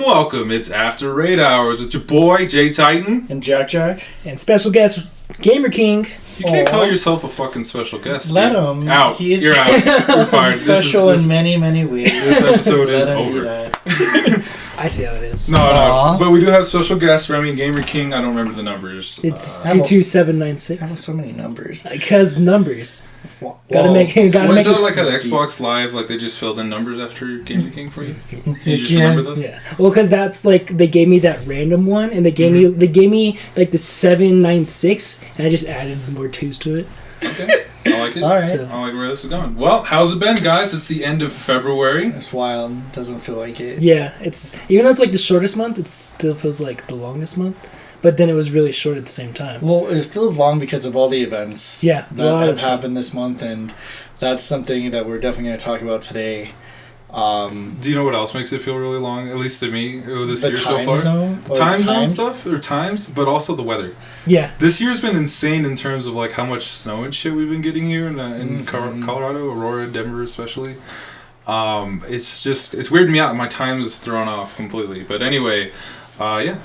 welcome. It's After Raid Hours with your boy, J Titan. And JackJack. And special guest, GamerKing. You can't call yourself a fucking special guest. Let dude. him. Out. You're out. You're fired. He's special in many, many ways. This episode is over. I see how it is. No. But we do have special guest, Remy and GamerKing. I don't remember the numbers. It's 22796. I have so many numbers. Because numbers. Whoa. Gotta make Was it that like at Xbox Live? Like they just filled in numbers after GamerKing for you? You just remember those? Yeah. Well, because that's like they gave me that random one, and they gave me like the 796, and I just added more twos to it. Okay, I like it. All right. I like where this is going. Well, how's it been, guys? It's the end of February. It's wild. Doesn't feel like it. Yeah, it's even though it's like the shortest month, it still feels like the longest month. But then it was really short at the same time. Well, it feels long because of all the events that have happened this month, and that's something that we're definitely going to talk about today. Do you know what else makes it feel really long? At least to me, this year so far. Time zone stuff or times, but also the weather. Yeah, this year's been insane in terms of like how much snow and shit we've been getting here in Colorado, Aurora, Denver especially. It's weirding me out. My time is thrown off completely. But anyway, yeah.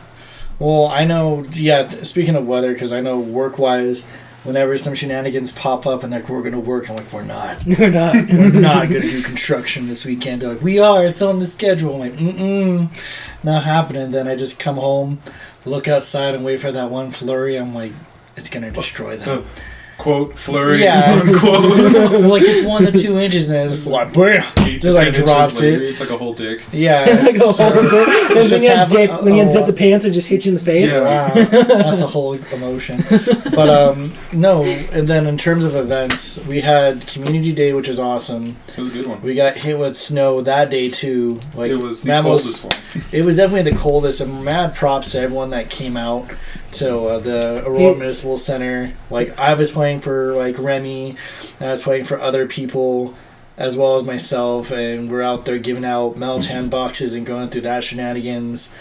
Well, I know. Yeah, speaking of weather, because I know work-wise, whenever some shenanigans pop up and they're like, we're going to work, I'm like, we're not. We're not. We're not going to do construction this weekend. They're like, we are. It's on the schedule. I'm like, not happening. Then I just come home, look outside, and wait for that one flurry. I'm like, it's going to destroy them. Quote, flurry, yeah. unquote. Like, it's 1 to 2 inches, and it's like, bam! Just like drops it. It's like a whole dick. Yeah. Like a whole dick. When you unzip the pants, it just hits you in the face. Yeah, wow. That's a whole emotion. But, no, and then in terms of events, we had Community Day, which was awesome. It was a good one. We got hit with snow that day, too. Like, it was the coldest one. It was definitely the coldest, and mad props to everyone that came out to the Aurora Municipal Center. Like, I was playing for like Remy, and I was playing for other people as well as myself, and we're out there giving out Meltan boxes and going through that shenanigans.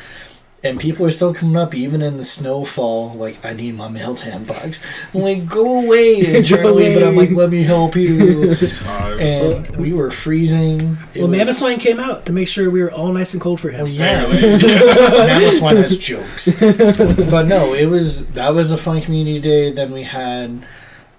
And people are still coming up even in the snowfall, like, I need my Meltan box. I'm like, go away internally, but I'm like, let me help you. And we were freezing. Mamoswine came out to make sure we were all nice and cold for him. Yeah. Mamoswine has jokes. But no, that was a fun community day. Then we had,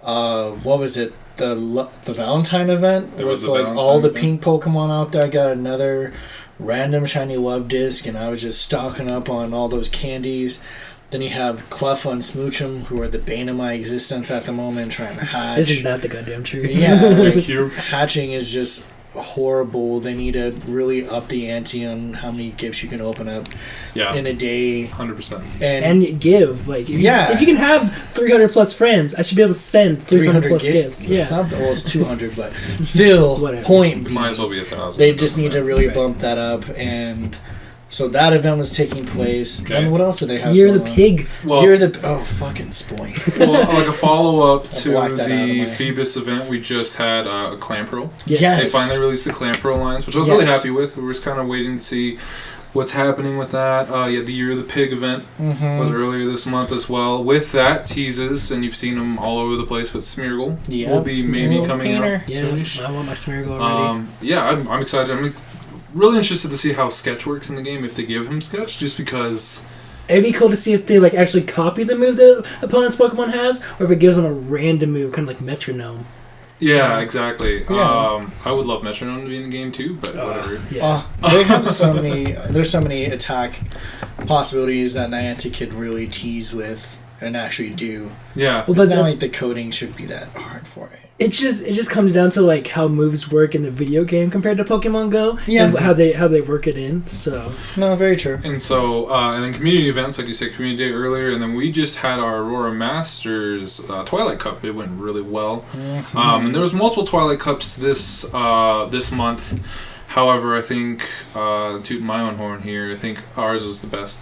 what was it? The Valentine event with like all the pink Pokemon out there. I got another random shiny love disc, and I was just stocking up on all those candies. Then you have Cleffa and Smoochum, who are the bane of my existence at the moment, trying to hatch. Isn't that the goddamn truth? Yeah, like, hatching is just horrible. They need to really up the ante on how many gifts you can open up in a day. 100%. And give. Like, if you can have 300 plus friends, I should be able to send 300 plus gifts. Yeah. Well, it's 200, but still, point might as well be 1,000. They just need to really bump that up, and so that event was taking place. Okay. And what else did they have? Year of the Pig. Fucking spoink. Well, like a follow-up to the Phoebus event, we just had Clamperl. Yes. They finally released the Clamperl lines, which I was really happy with. We were just kind of waiting to see what's happening with that. The Year of the Pig event was earlier this month as well. With that, teases, and you've seen them all over the place, but Smeargle will be maybe coming out soonish. I want my Smeargle already. I'm excited. I'm really interested to see how Sketch works in the game, if they give him Sketch, just because it'd be cool to see if they like actually copy the move the opponent's Pokemon has, or if it gives them a random move, kind of like Metronome. Yeah, exactly. Yeah. I would love Metronome to be in the game too, but whatever. They have so many. There's so many attack possibilities that Niantic could really tease with and actually do. Yeah, well, but it's not like the coding should be that hard for it. It just comes down to like how moves work in the video game compared to Pokemon Go, and how they work it in. So no, very true. And so and then community events, like you said, community day earlier, and then we just had our Aurora Masters Twilight Cup. It went really well, and there was multiple Twilight Cups this month. However, I think tooting my own horn here, I think ours was the best.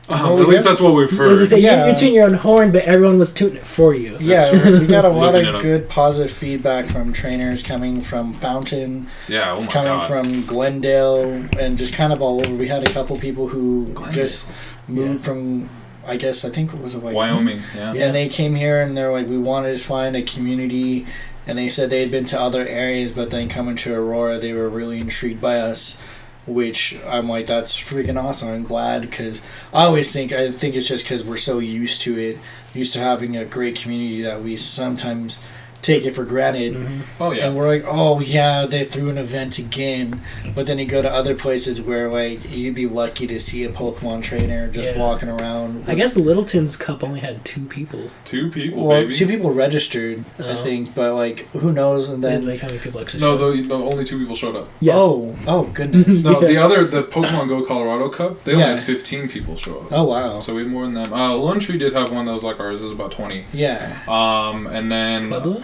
At least that's what we've heard. You're tooting your own horn, but everyone was tooting it for you. Yeah, we got a lot of good positive feedback from trainers coming from Fountain, coming from Glendale, and just kind of all over. We had a couple people who just moved from, I think it was Wyoming. Yeah. And they came here and they're like, we wanted to find a community, and they said they had been to other areas, but then coming to Aurora, they were really intrigued by us. which I'm like, that's freaking awesome. I'm glad, because I think it's just because we're so used to it, used to having a great community, that we sometimes take it for granted. Oh yeah. And we're like, oh yeah, they threw an event again. But then you go to other places where like you'd be lucky to see a Pokemon trainer just walking around. I guess Littleton's Cup only had 2 people. 2 people, Well, baby. 2 people registered, I think, but like who knows? And then like how many people actually No, showed? the only 2 people showed up. yeah. Oh goodness. No, the Pokemon Go Colorado Cup, they only had 15 people show up. Oh wow. So we had more than them. Lone Tree did have one that was like ours. It was about 20. Yeah. And then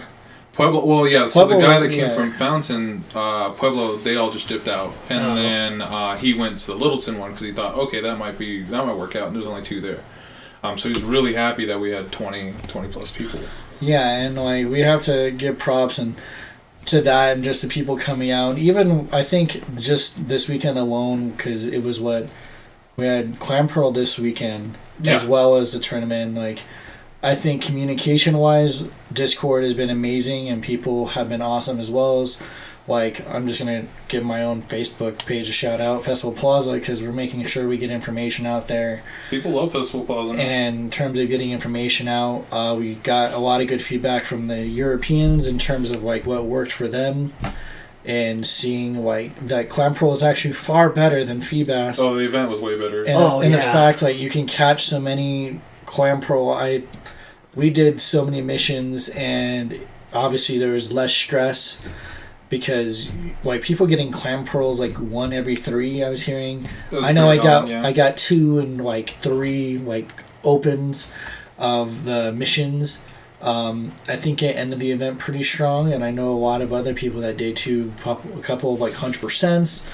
Pueblo? Well, yeah. So Pueblo, the guy that came yeah. from Fountain, Pueblo, they all just dipped out, and then he went to the Littleton one because he thought, okay, that might work out. And there's only 2 there. So he's really happy that we had 20 plus people. Yeah, and like we have to give props and to that, and just the people coming out. Even I think just this weekend alone, because it was we had Clamperl this weekend as well as the tournament. Like, I think communication-wise, Discord has been amazing, and people have been awesome, as well as, like, I'm just going to give my own Facebook page a shout-out, Festival Plaza, because we're making sure we get information out there. People love Festival Plaza. And in terms of getting information out, we got a lot of good feedback from the Europeans in terms of, like, what worked for them, and seeing, like, that Clamperl is actually far better than Feebas. Oh, the event was way better. And the fact, like, you can catch so many Clamperl. We did so many missions, and obviously there was less stress because like people getting Clamperls like 1 every 3. I was hearing. I know I got 2 and like 3 like opens of the missions. I think it ended the event pretty strong, and I know a lot of other people that did too. A couple of like 100%,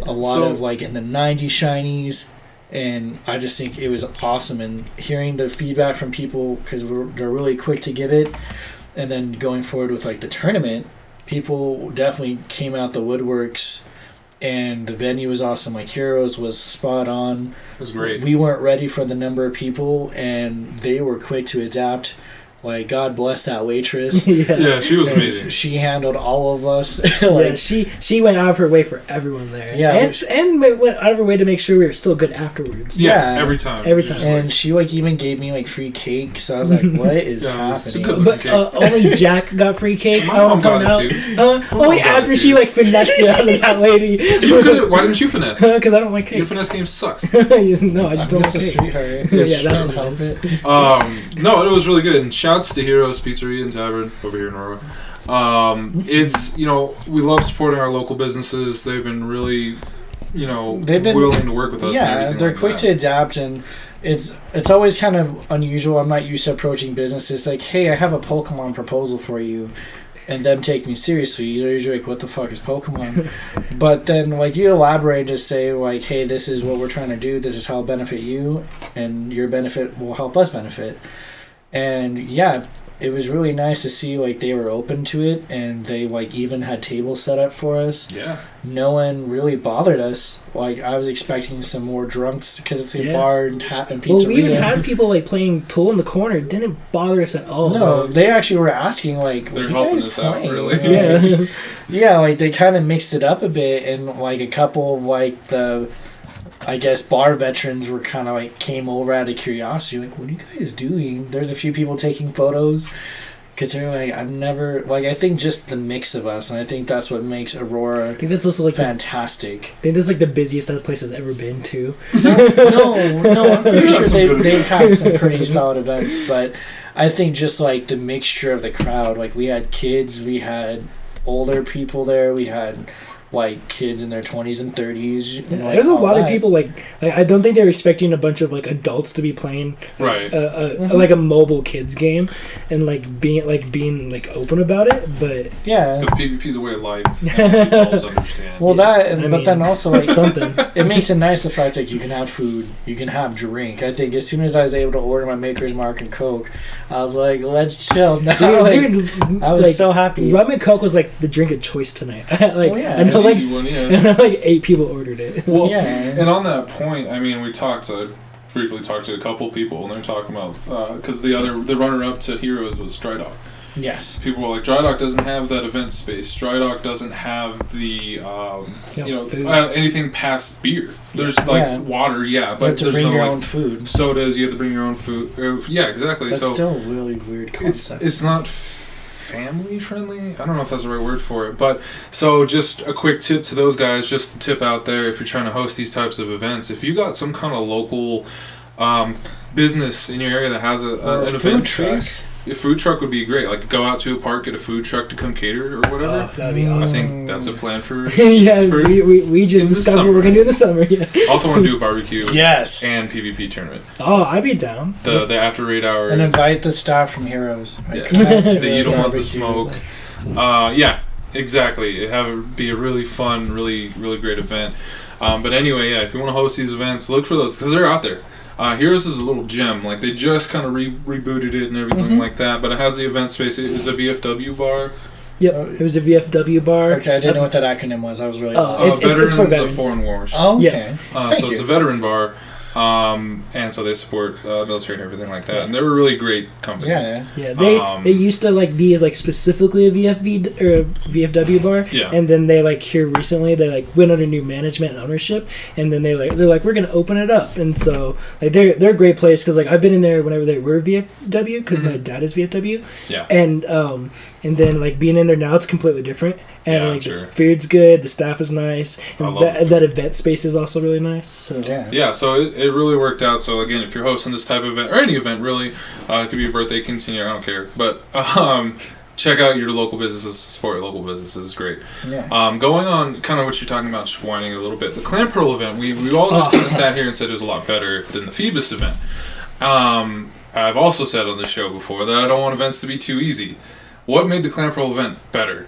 a lot of like in the 90 shinies. And I just think it was awesome, and hearing the feedback from people, because they're really quick to give it, and then going forward with like the tournament, people definitely came out the woodworks, and the venue was awesome. Like Hourz was spot on. It was great. We weren't ready for the number of people, and they were quick to adapt. Like, God bless that waitress. Yeah, she was amazing. She handled all of us. Like, she went out of her way for everyone there. Yeah, and went out of her way to make sure we were still good afterwards. Yeah, every time. And she like even gave me like free cake, so I was like, "What is happening?" But only Jack got free cake. My mom got it too. Only after she like finessed it out of that lady. Why didn't you finesse? Because I don't like cake. Your finesse game sucks. No, I just don't like a cake. sweetheart. Yeah, that's what helps it. No, it was really good. And shouts to Hourz Pizzeria and Tavern over here in Aurora. It's, we love supporting our local businesses. They've been really, they've been willing to work with us. Yeah, they're quick to adapt, and it's always kind of unusual. I'm not used to approaching businesses like, hey, I have a Pokemon proposal for you, and them take me seriously. They're usually like, what the fuck is Pokemon? But then, like, you elaborate and just say, like, hey, this is what we're trying to do. This is how it'll benefit you, and your benefit will help us benefit. And yeah, it was really nice to see like they were open to it, and they like even had tables set up for us. Yeah. No one really bothered us. Like I was expecting some more drunks because it's a bar and pizzeria. Well, we even had people like playing pool in the corner. It didn't bother us at all. No, they actually were asking like, they're helping us out really. Yeah. Yeah, like they kind of mixed it up a bit, and like a couple of like the, I guess, bar veterans were kind of like came over out of curiosity, like, what are you guys doing? There's a few people taking photos because they're like, I've never, like, I think just the mix of us, and I think that's what makes Aurora, I think that's also like fantastic. I think that's like the busiest that place has ever been to. No, I'm pretty sure they've had some pretty solid events, but I think just like the mixture of the crowd, like we had kids, we had older people there, we had like kids in their 20s and 30s. Yeah, like, there's a lot of people like I don't think they're expecting a bunch of like adults to be playing like a mobile kids game and like being like open about it, but yeah, it's because PvP's a way of life. And adults understand. Well, but then also like something. It makes it nice the fact that you can have food, you can have drink. I think as soon as I was able to order my Maker's Mark and Coke, I was like, let's chill now. Dude, I was so happy. Rum and Coke was like the drink of choice tonight. Like, yeah. like 8 people ordered it. Well, yeah. And on that point, I mean, briefly talked to a couple people, and they're talking about because the runner-up to Hourz was Dry Dog. Yes. People were like, Dry Dock doesn't have that event space. Dry Dock doesn't have the anything past beer. There's water, but you have to there's bring no your own food. Sodas. You have to bring your own food. Yeah, exactly. That's so still a really weird concept. It's not family friendly. I don't know if that's the right word for it, but so just a quick tip to those guys. Just a tip out there if you're trying to host these types of events. If you got some kind of local business in your area that has an event space. A food truck would be great. Like, go out to a park, get a food truck to come cater or whatever. Oh, that'd be awesome. I think that's a plan for we just discovered what we're going to do in the summer. Yeah. Also want to do a barbecue. Yes. And PvP tournament. Oh, I'd be down. The after raid hours. And invite the staff from Hourz. Yeah. You don't want the smoke. Yeah, exactly. It'd be a really fun, really, really great event. But anyway, if you want to host these events, look for those because they're out there. Hourz is a little gem. Like, they just kind of rebooted it and everything like that, but it has the event space. It is a VFW bar. Yep, it was a VFW bar. Okay, I didn't know what that acronym was. I was really Veterans for of Foreign Wars. Oh, okay. So it's a veteran bar, and so they support military and everything like that. And they're a really great company. Yeah. They used to be specifically a VFW bar. Yeah. And then they here recently they went under new management and ownership, and then they're we're gonna open it up, and so they're a great place because I've been in there whenever they were VFW because my dad is VFW. Yeah. And then being in there now it's completely different. And sure. The food's good, the staff is nice, and that event space is also really nice. So so it really worked out. So again, if you're hosting this type of event or any event really, it could be a birthday, quinceañera, I don't care. But check out your local businesses, support your local businesses. It's great. Yeah. Going on kind of what you're talking about, just whining a little bit. The Clamperl event, we all just kind of sat here and said it was a lot better than the Phoebus event. I've also said on the show before that I don't want events to be too easy. What made the Clamperl event better?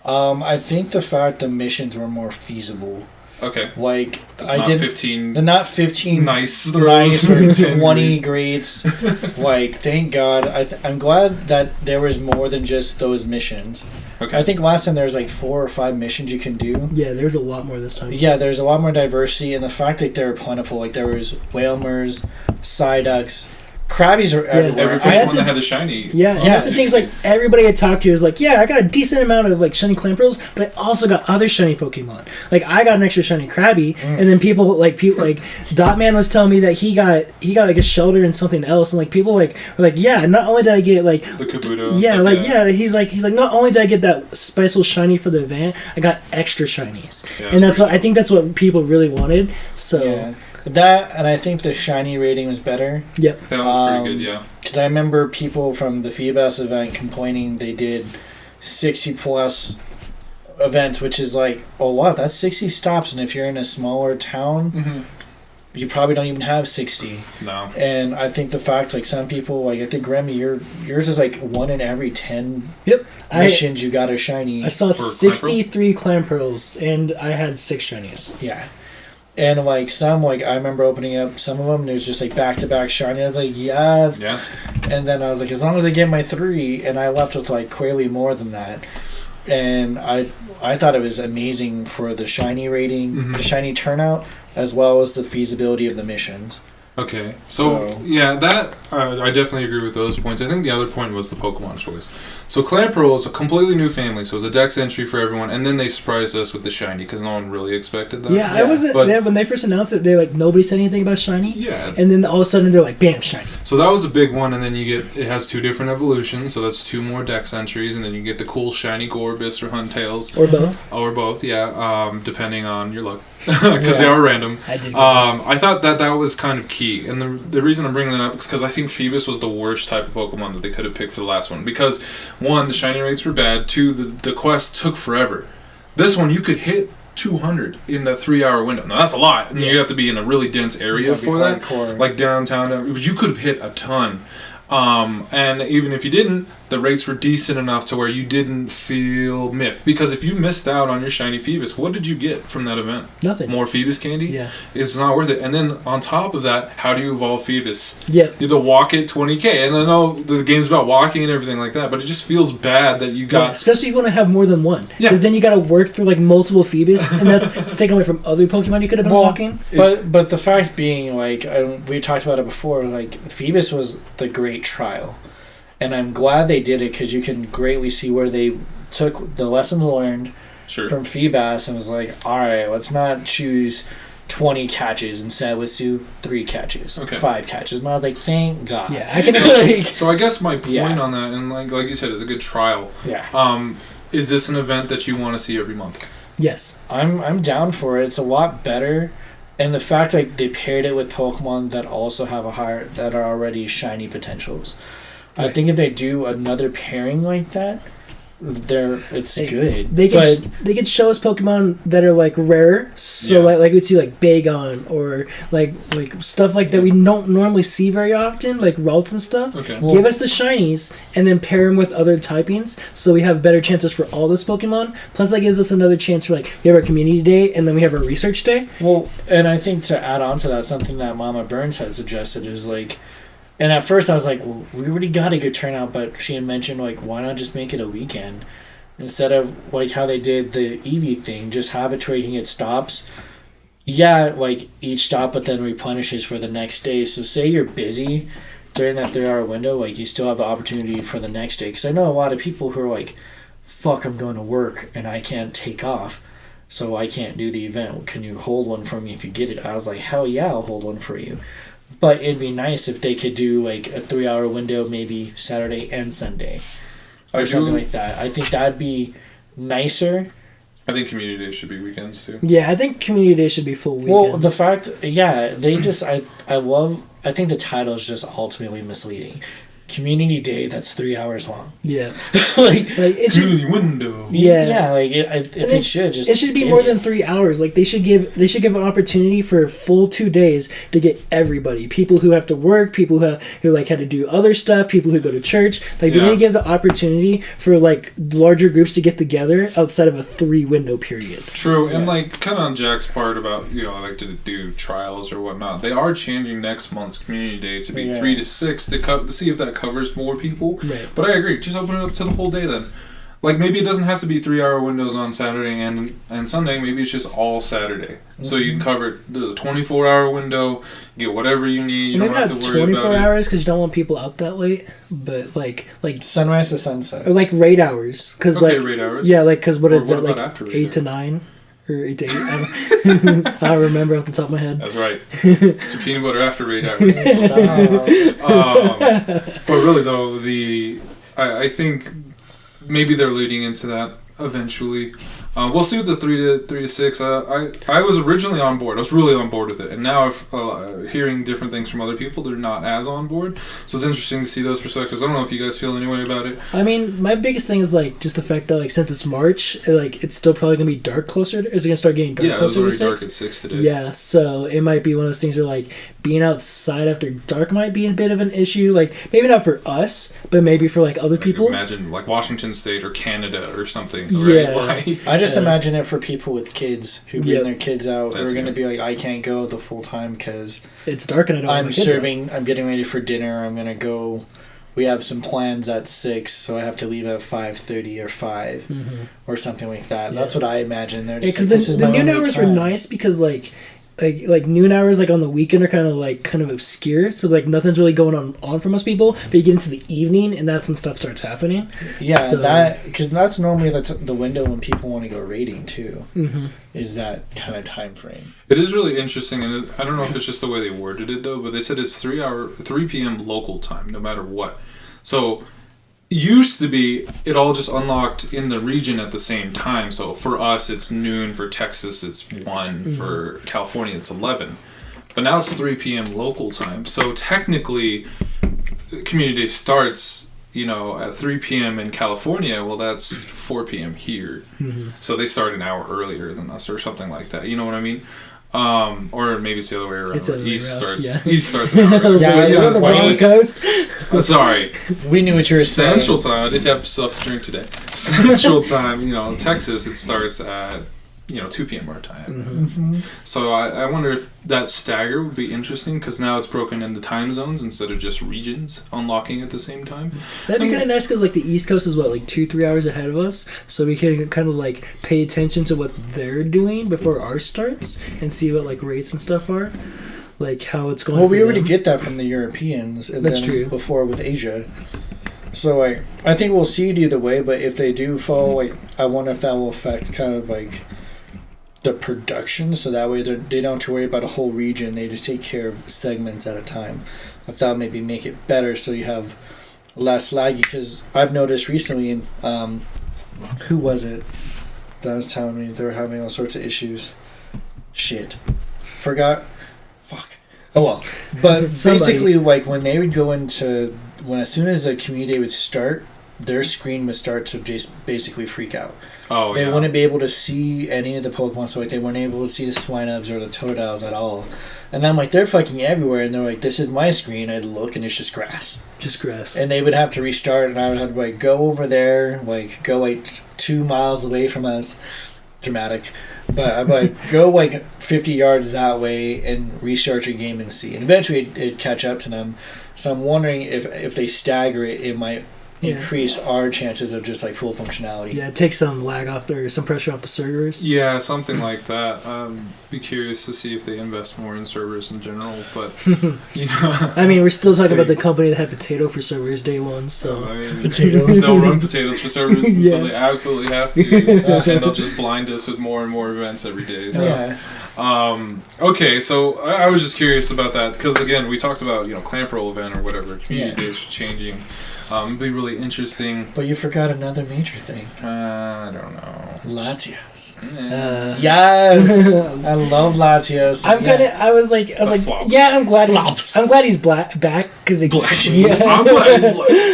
I think the fact the missions were more feasible. Okay. They're not 15 nice or 20 greats. Thank God. I'm glad that there was more than just those missions. Okay. I think last time there was 4 or 5 missions you can do. Yeah, there's a lot more this time. Yeah, there's a lot more diversity, and the fact that they were plentiful. There was whalers, Psyducks, Krabbies are everywhere. Everybody that had the shiny. Yeah, and that's the thing is everybody I talked to is I got a decent amount of shiny Clamperls, but I also got other shiny Pokemon. I got an extra shiny Krabby, and then people Dotman was telling me that he got a Shelter and something else, and people were not only did I get the Kabuto. He's like not only did I get that special shiny for the event, I got extra shinies, and I think that's what people really wanted. So. Yeah. That, and I think the shiny rating was better. Yep. That was pretty good, yeah. Because I remember people from the Phoebus event complaining they did 60-plus events, which is a lot. That's 60 stops, and if you're in a smaller town, you probably don't even have 60. No. And I think the fact, some people, I think, Remy, yours is 1 in every 10 missions you got a shiny. I saw 63 Clamperls, and I had 6 shinies. Yeah. And some I remember opening up some of them and it was just back-to-back shiny. I was yes. Yeah. And then I was as long as I get my 3, and I left with clearly more than that. And I thought it was amazing for the shiny rating, the shiny turnout, as well as the feasibility of the missions. Okay, so that I definitely agree with those points. I think the other point was the Pokemon choice. So Clamperl is a completely new family, so it's a Dex entry for everyone, and then they surprised us with the shiny because no one really expected that. Yeah, I wasn't. When they first announced it, they nobody said anything about shiny. Yeah, and then all of a sudden they're bam, shiny. So that was a big one, and then it has 2 different evolutions, so that's 2 more Dex entries, and then you get the cool shiny Gorbis or Huntails, or both, depending on your luck, because they are random. I thought that was kind of key. And the reason I'm bringing that up is because I think Phoebus was the worst type of Pokemon that they could have picked for the last one. Because, 1, the shiny rates were bad. 2, the quest took forever. This one, you could hit 200 in that 3-hour window. Now, that's a lot. And you have to be in a really dense area for that. Hardcore. Downtown. But you could have hit a ton. And even if you didn't, the rates were decent enough to where you didn't feel miffed. Because if you missed out on your shiny Phoebus, what did you get from that event? Nothing. More Phoebus candy? Yeah. It's not worth it. And then on top of that, how do you evolve Phoebus? Yeah. You the walk it 20k. And I know the game's about walking and everything like that, but it just feels bad that you got... Yeah, especially if you want to have more than one. Yeah. Because then you got to work through multiple Phoebus, and that's taken away from other Pokemon you could have been walking. But the fact being, we talked about it before, Phoebus was the great trial. And I'm glad they did it because you can greatly see where they took the lessons learned from Feebas and was like, all right, let's not choose 20 catches. Instead, let's do 3 catches, 5 catches. And I was like, thank God. Yeah, I can So I guess my point on that, and like you said, it's a good trial. Yeah. Is this an event that you want to see every month? Yes. I'm down for it. It's a lot better. And the fact like they paired it with Pokemon that also have that are already shiny potentials. I think if they do another pairing like that, it's good. They could show us Pokemon that are like rare, so like we'd see like Bagon or like stuff like that we don't normally see very often, like Ralts and stuff. Okay. Well, give us the shinies and then pair them with other typings, so we have better chances for all those Pokemon. Plus, that gives us another chance for like we have our community day and then we have our research day. Well, and I think to add on to that, something that Mama Burns had suggested is like. And at first I was like, well, we already got a good turnout, but she had mentioned, like, why not just make it a weekend? Instead of, like, how they did the Eevee thing, just have it to where you can get stops. Yeah, like, each stop, but then replenishes for the next day. So say you're busy during that 3-hour window, like, you still have the opportunity for the next day. Because I know a lot of people who are like, fuck, I'm going to work, and I can't take off, so I can't do the event. Can you hold one for me if you get it? I was like, hell yeah, I'll hold one for you. But it'd be nice if they could do like a 3-hour window, maybe Saturday and Sunday, or something like that. I think that'd be nicer. I think community days should be weekends too. Yeah, I think community days should be full weekends. Well, the fact, they just, I think the title is just ultimately misleading. Community day that's 3 hours long. Yeah. like it community window. Yeah. Yeah, like it should be more than 3 hours. Like they should give an opportunity for a full 2 days to get everybody. People who have to work, people who like had to do other stuff, people who go to church. Like they need to give the opportunity for like larger groups to get together outside of a 3 window period. True, and like kind of on Jack's part about like to do trials or whatnot. They are changing next month's community day to be 3 to 6 to see if that covers more people. Right. But I agree, just open it up to the whole day then. Like maybe it doesn't have to be 3-hour windows on Saturday and Sunday. Maybe it's just all Saturday. Mm-hmm. So you can cover. There's a 24-hour window. You get whatever you need. You don't have to worry about it. 24 hours because you don't want people out that late. But like sunrise to sunset. Or like raid hours. Cause raid hours. Yeah, like because what is that like 8 to 9 or 8 to 8? I don't remember off the top of my head. That's right. It's your peanut butter after raid hours. But really though, I think. Maybe they're leading into that eventually. We'll see with the 3 to 6. I was originally on board. I was really on board with it, and now hearing different things from other people, they're not as on board. So it's interesting to see those perspectives. I don't know if you guys feel any way about it. I mean, my biggest thing is like just the fact that like since it's March, like it's still probably gonna be dark closer. Is it gonna start getting dark closer to 6? Yeah, it was already dark at 6 today. Yeah, so it might be one of those things where like being outside after dark might be a bit of an issue. Like maybe not for us, but maybe for like other people. Imagine like Washington State or Canada or something. Yeah, right? I just imagine it for people with kids who bring their kids out. They're going to be like, I can't go the full time because it's dark and I don't I'm serving. I'm getting ready for dinner. I'm going to go. We have some plans at 6, so I have to leave at 5:30 or 5 or something like that. Yeah. That's what I imagine. They're just because the noon hours were nice because like noon hours like on the weekend are kind of obscure, so like nothing's really going on for most people, but you get into the evening and that's when stuff starts happening. Yeah, so, that because that's normally the window when people want to go raiding too. Is that kind of time frame. It is really interesting, and I don't know if it's just the way they worded it though, but they said it's 3 p.m. local time no matter what. So used to be it all just unlocked in the region at the same time. So for us it's noon, for Texas it's 1, for California it's 11. But now it's 3 p.m. local time. So technically community day starts, at 3 p.m. in California. Well, that's 4 p.m. here. So they start an hour earlier than us or something like that. You know what I mean? Or maybe it's the other way around. East starts an hour earlier. Yeah, the wrong coast. Sorry. We knew what you were saying. Central time. I did have stuff to drink today. Central time, Texas, it starts at 2 p.m. our time. So I wonder if that stagger would be interesting because now it's broken into time zones instead of just regions unlocking at the same time. That'd be kind of nice because like the East Coast is 2-3 hours ahead of us, so we can kind of like pay attention to what they're doing before ours starts and see what like rates and stuff are, like how it's going. Well, we already get that from the Europeans. And That's true. Before with Asia. So like, I think we'll see it either way. But if they do fall, like, I wonder if that will affect kind of like the production. So that way they don't have to worry about a whole region. They just take care of segments at a time. If that maybe make it better, so you have less laggy. Because I've noticed recently, who was it that was telling me they were having all sorts of issues? Shit, forgot. Fuck. Oh well. But basically, like when they would go into as soon as the community day would start, their screen would start to just basically freak out. Oh, they wouldn't be able to see any of the Pokemon, so like they weren't able to see the Swinubs or the Totodiles at all. And I'm like, they're fucking everywhere, and they're like, this is my screen. I'd look, and it's just grass. Just grass. And they would have to restart, and I would have to like go over there, like go like 2 miles away from us. Dramatic. But I'd like go like 50 yards that way and restart your game and see. And eventually it'd catch up to them. So I'm wondering if they stagger it, it might increase our chances of just like full functionality. Yeah, take some lag off or some pressure off the servers. Yeah, something like that. Be curious to see if they invest more in servers in general, but you know. I mean, we're still talking about the company that had potato for servers day one, so I mean, potatoes. They'll run potatoes for servers, so they absolutely have to, and they'll just blind us with more and more events every day. So. Yeah. Okay, so I was just curious about that because again, we talked about Clamperl event or whatever community days changing. It'd be really interesting. But you forgot another major thing. I don't know. Latias. Yes, I love Latias. I was like, flop. yeah, I'm glad he's back because I'm glad he's black.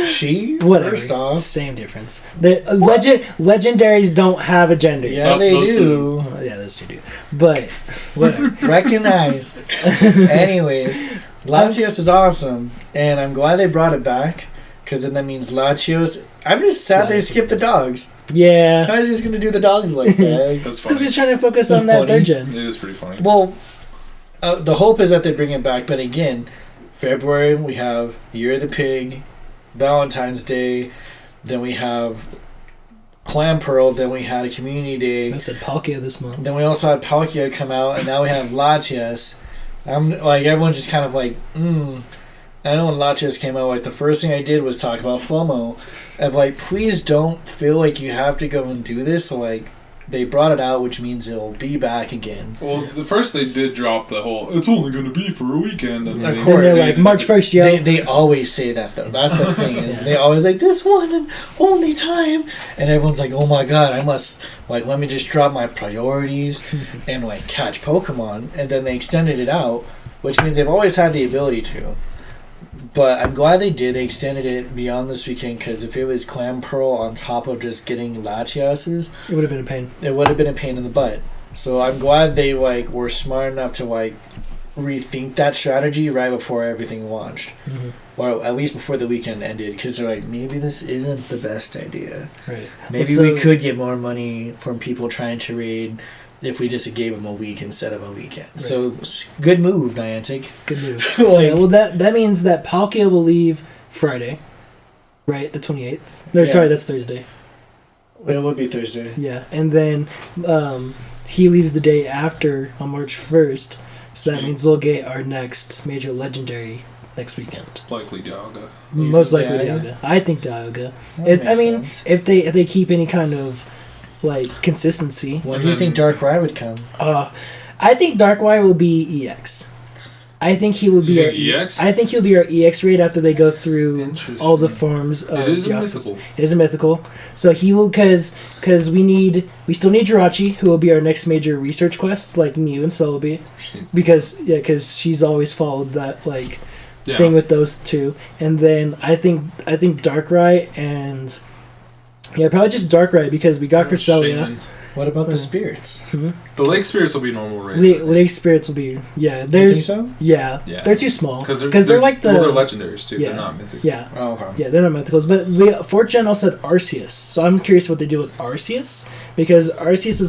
She? Whatever. First off. Same difference. The legendaries don't have a gender. Yeah, they do. Yeah, those two do. But whatever. Recognize. Anyways, Latias is awesome, and I'm glad they brought it back. Because then that means Latios. I'm just sad they skipped the dogs. Yeah. I was just going to do the dogs like that. That's because funny. they're trying to focus on that third gen. It is pretty funny. Well, the hope is that they bring it back. But again, February, we have Year of the Pig, Valentine's Day, then we have Clamperl, then we had a Community Day. I said Palkia this month. Then we also had Palkia come out, and now we have Latias. I'm like, everyone's just kind of like, I know when Latias came out, like the first thing I did was talk about FOMO. Of like, please don't feel like you have to go and do this. So like, they brought it out, which means it'll be back again. Well, the first they did drop the whole, it's only going to be for a weekend. And Of And course. they're like, March 1st, yo. They always say that though. That's the thing is they always like this one and only time, and everyone's like, oh my god, I must like let me just drop my priorities and like catch Pokemon, and then they extended it out, which means they've always had the ability to. But I'm glad they did. They extended it beyond this weekend because if it was Clamperl on top of just getting Latias's, It would have been a pain. it would have been a pain in the butt. So I'm glad they like were smart enough to like rethink that strategy right before everything launched, or at least before the weekend ended. Because they're like, maybe this isn't the best idea. Right. Maybe we could get more money from people trying to raid if we just gave them a week instead of a weekend. Right. So good move, Niantic. Good move. Like, Yeah, well, that means that Palkia will leave Friday, right? The 28th. No, sorry, that's Thursday. it would be Thursday. Yeah, and then he leaves the day after on March 1st, so that means we'll get our next major legendary next weekend. likely Dialga. Most likely Dialga? Dialga. I think Dialga. That I makes mean, sense. if they keep any kind of like consistency, When do you think Darkrai would come? I think Darkrai will be EX. I think he will be You our think EX? I think he'll be our EX raid after they go through Interesting. all the forms. Of It is a Deoxys. mythical. It is a mythical. So he will because we still need Jirachi, who will be our next major research quest, like Mew and Celebi, because she's always followed that like thing with those two. And then I think Darkrai and probably just Darkrai because we got Cresselia. Shaman. What about the spirits? The Lake Spirits will be normal raid. Lake Spirits will be There's You think so? Yeah, Yeah. they're too small Because they're like the they're legendaries too. Yeah. They're not mythical. yeah. Oh, okay. Yeah, they're not mythicals, but the 4th gen also had Arceus, so I'm curious what they do with Arceus, because Arceus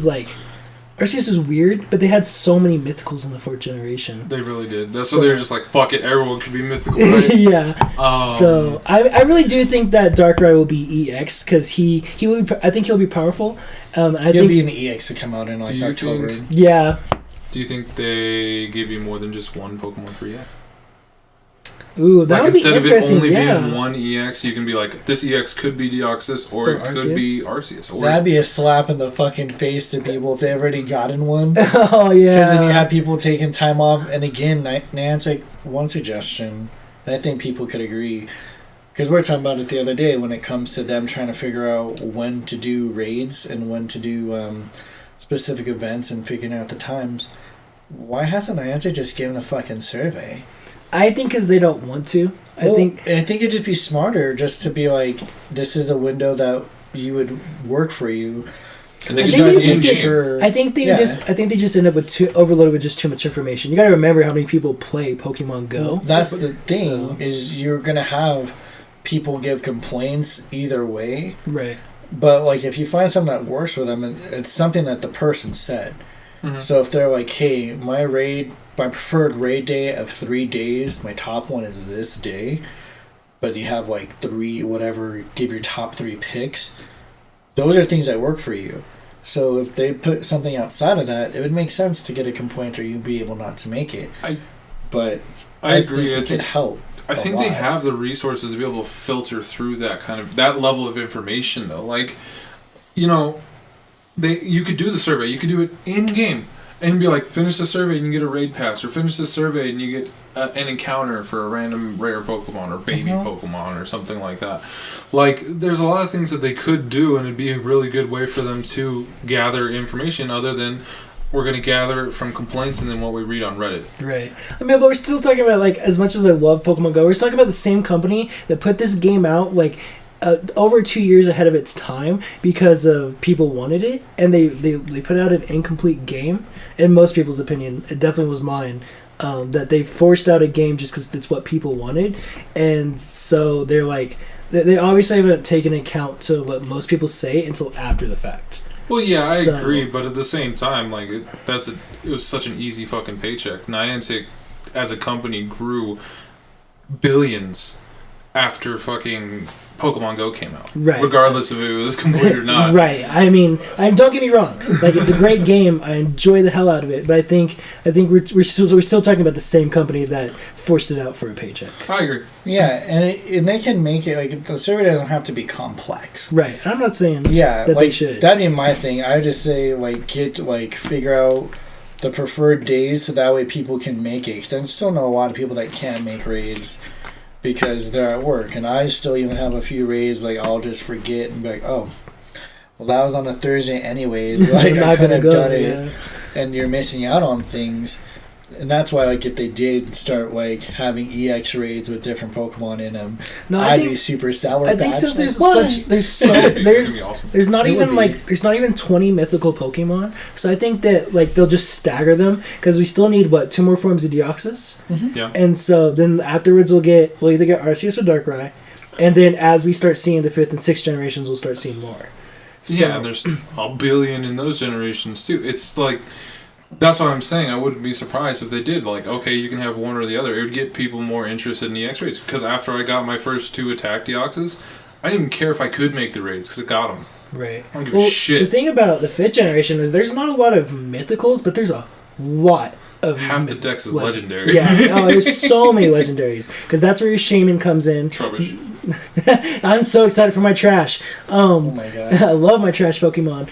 is weird, but they had so many mythicals in the 4th generation. They really did. That's So- why they were just like, fuck it, everyone could be mythical, right? Yeah. So I really do think that Darkrai will be EX because he will be. I think he'll be powerful. He'll think be an EX to come out in like Do you October. think- yeah. Do you think they give you more than just one Pokemon for EX? Ooh, that Like would be instead of it interesting. only Yeah. being one EX, you can be like, this EX could be Deoxys or it could be Arceus. Or That'd be a slap in the fucking face to people if they've already gotten one. Oh yeah. Because then you have people taking time off. And again, Niantic, one suggestion, and I think people could agree, because we were talking about it the other day when it comes to them trying to figure out when to do raids and when to do specific events and figuring out the times. Why hasn't Niantic just given a fucking survey? I think because they don't want to. I think it'd just be smarter just to be like, this is a window that you would work for you. And they I could think do they it just in get- game. I think they just end up with overloaded with just too much information. You got to remember how many people play Pokemon Go. Well, that's the thing, So- is you're gonna have people give complaints either way. Right. But like, if you find something that works for them, and it's something that the person said. Mhm. So if they're like, hey, my preferred raid day of 3 days, my top one is this day, but you have like 3, whatever, give your top 3 picks, those are things that work for you. So if they put something outside of that, it would make sense to get a complaint or you'd be able not to make it. But I agree. think it could help. I think they lot. have the resources to be able to filter through that level of information though. Like, you know, you could do the survey, you could do it in game and be like, finish the survey and you get a raid pass, or finish the survey and you get an encounter for a random rare Pokemon or baby Pokemon or something like that. Like, there's a lot of things that they could do, and it'd be a really good way for them to gather information other than we're going to gather it from complaints and then what we read on Reddit. Right. I mean, but we're still talking about, like, as much as I love Pokemon Go, we're talking about the same company that put this game out, like, over 2 years ahead of its time because of people wanted it, and they put out an incomplete game. In most people's opinion, it definitely was mine, that they forced out a game just because it's what people wanted, and so they're like, they obviously haven't taken account to what most people say until after the fact. Well, yeah, I agree, but at the same time, like, it was such an easy fucking paycheck. Niantic, as a company, grew billions after fucking Pokemon Go came out, right? Regardless if it was complete or not, right? I mean, don't get me wrong. Like, it's a great game. I enjoy the hell out of it. But I think we're still talking about the same company that forced it out for a paycheck. I agree. Yeah, and they can make it like, the survey doesn't have to be complex. Right. I'm not saying that they should. That'd be my thing. I would just say figure out the preferred days so that way people can make it. Because I still know a lot of people that can't make raids because they're at work, and I still even have a few raids like I'll just forget and be like, oh, well, that was on a Thursday anyways. Like, I could have done it, and you're missing out on things. And that's why, like, if they did start like having EX raids with different Pokemon in them, I'd be super sour. I think since there's not even 20 mythical Pokemon, so I think that, like, they'll just stagger them because we still need 2 more forms of Deoxys, Yeah. And so then afterwards we'll either get Arceus or Darkrai, and then as we start seeing the 5th and 6th generations, we'll start seeing more. So, yeah, there's a billion in those generations too. It's like, that's what I'm saying. I wouldn't be surprised if they did. Like, okay, you can have one or the other. It would get people more interested in the EX raids. Because after I got my first 2 attack Deoxys, I didn't even care if I could make the raids because it got them. Right. I don't give a shit. The thing about the 5th generation is there's not a lot of mythicals, but there's a lot of half the dex is legendary. Yeah, there's so many legendaries because that's where your shaman comes in. Trubbish. I'm so excited for my trash. Oh my god, I love my trash Pokemon.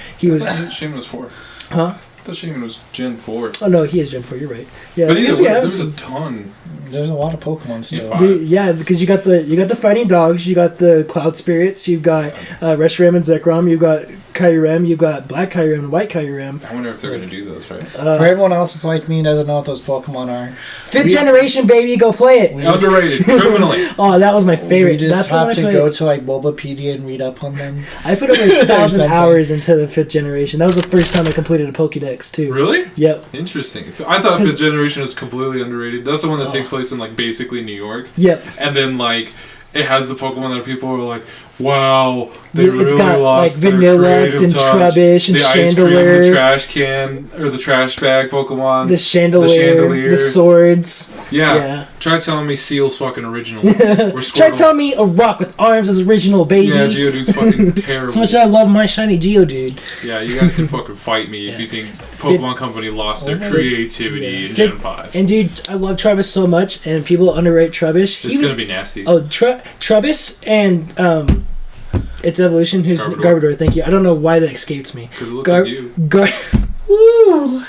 Shaman was 4. Huh? The Shaman was Gen 4. Oh no, he is Gen 4. You're right. Yeah, but either way, there's a ton. There's a lot of Pokemon still. Dude, yeah, because you got the fighting dogs, you got the cloud spirits, you've got Reshiram and Zekrom, you've got Kyurem, you've got Black Kyurem and White Kyurem. I wonder if they're gonna do those, right? For everyone else that's like me and doesn't know what those Pokemon are, 5th generation, baby, go play it. Underrated, criminally. Oh, that was my favorite. We just That's have to go to like Bulbapedia and read up on them. I put over 1,000 hours into the 5th generation. That was the first time I completed a Pokédex too. Really? Yep. Interesting. I thought 5th generation was completely underrated. That's the one that takes place in like basically New York. Yep. And then like it has the Pokemon that people are like, wow, they It's really got lost like their Vanilluxe creative and touch. Trubbish and the ice Chandelier, cream, the trash can or the trash bag Pokemon, the Chandelier, the swords. Yeah. Try telling me Seal's fucking original. Try telling me a rock with arms is original, baby. Yeah, Geodude's fucking terrible. So much I love my shiny Geodude. Yeah, you guys can fucking fight me if you think Pokemon Company lost their creativity in Gen 5. And dude, I love Trubbish so much, and people underrate Trubbish. It's gonna be nasty. Oh, Trubbish and its evolution. Who's Garbodor? Thank you. I don't know why that escapes me. Because it looks like you. Woo!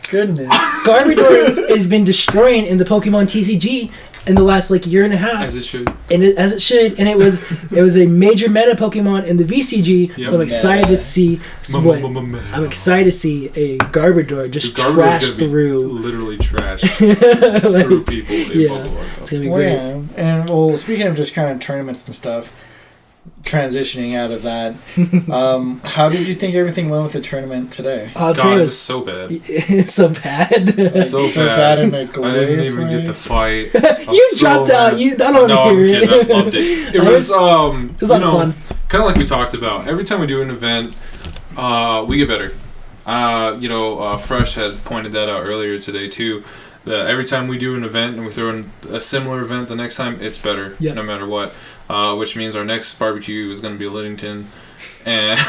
Goodness. Garbodor has been destroying in the Pokemon TCG in the last year and a half. As it should. As it should. And it was a major meta Pokemon in the VCG. Yep. So I'm excited to see I'm excited to see a Garbodor just trash through. Literally trash through people in Pokemon. It's gonna be great. Yeah. And speaking of just kind of tournaments and stuff, transitioning out of that, how did you think everything went with the tournament today? Today was so bad. So bad. So bad in a glorious I didn't even get the fight. You dropped out. I don't want to hear it. I loved it. It was a lot of fun. Kind of like we talked about. Every time we do an event, we get better. Fresh had pointed that out earlier today too. That every time we do an event and we throw in a similar event the next time, it's better no matter what. Which means our next barbecue is going to be Liddington. And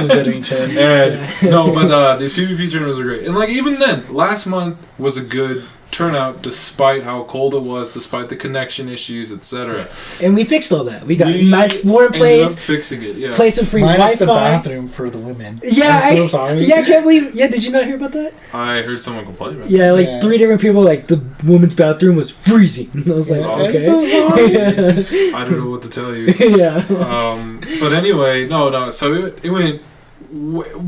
Liddington. But these PvP tournaments are great. And even then, last month was a good turnout despite how cold it was, despite the connection issues, etc. And we fixed all that. We got nice warm place. Fixing it, yeah. Place with free Minus Wi-Fi. the bathroom for the women. Yeah, I'm so sorry. Yeah, I can't believe. Yeah, did you not hear about that? I heard someone complain about it. Yeah, 3 different people the women's bathroom was freezing. And I was like, okay. I'm so sorry. I don't know what to tell you. Yeah. But anyway, no. So it went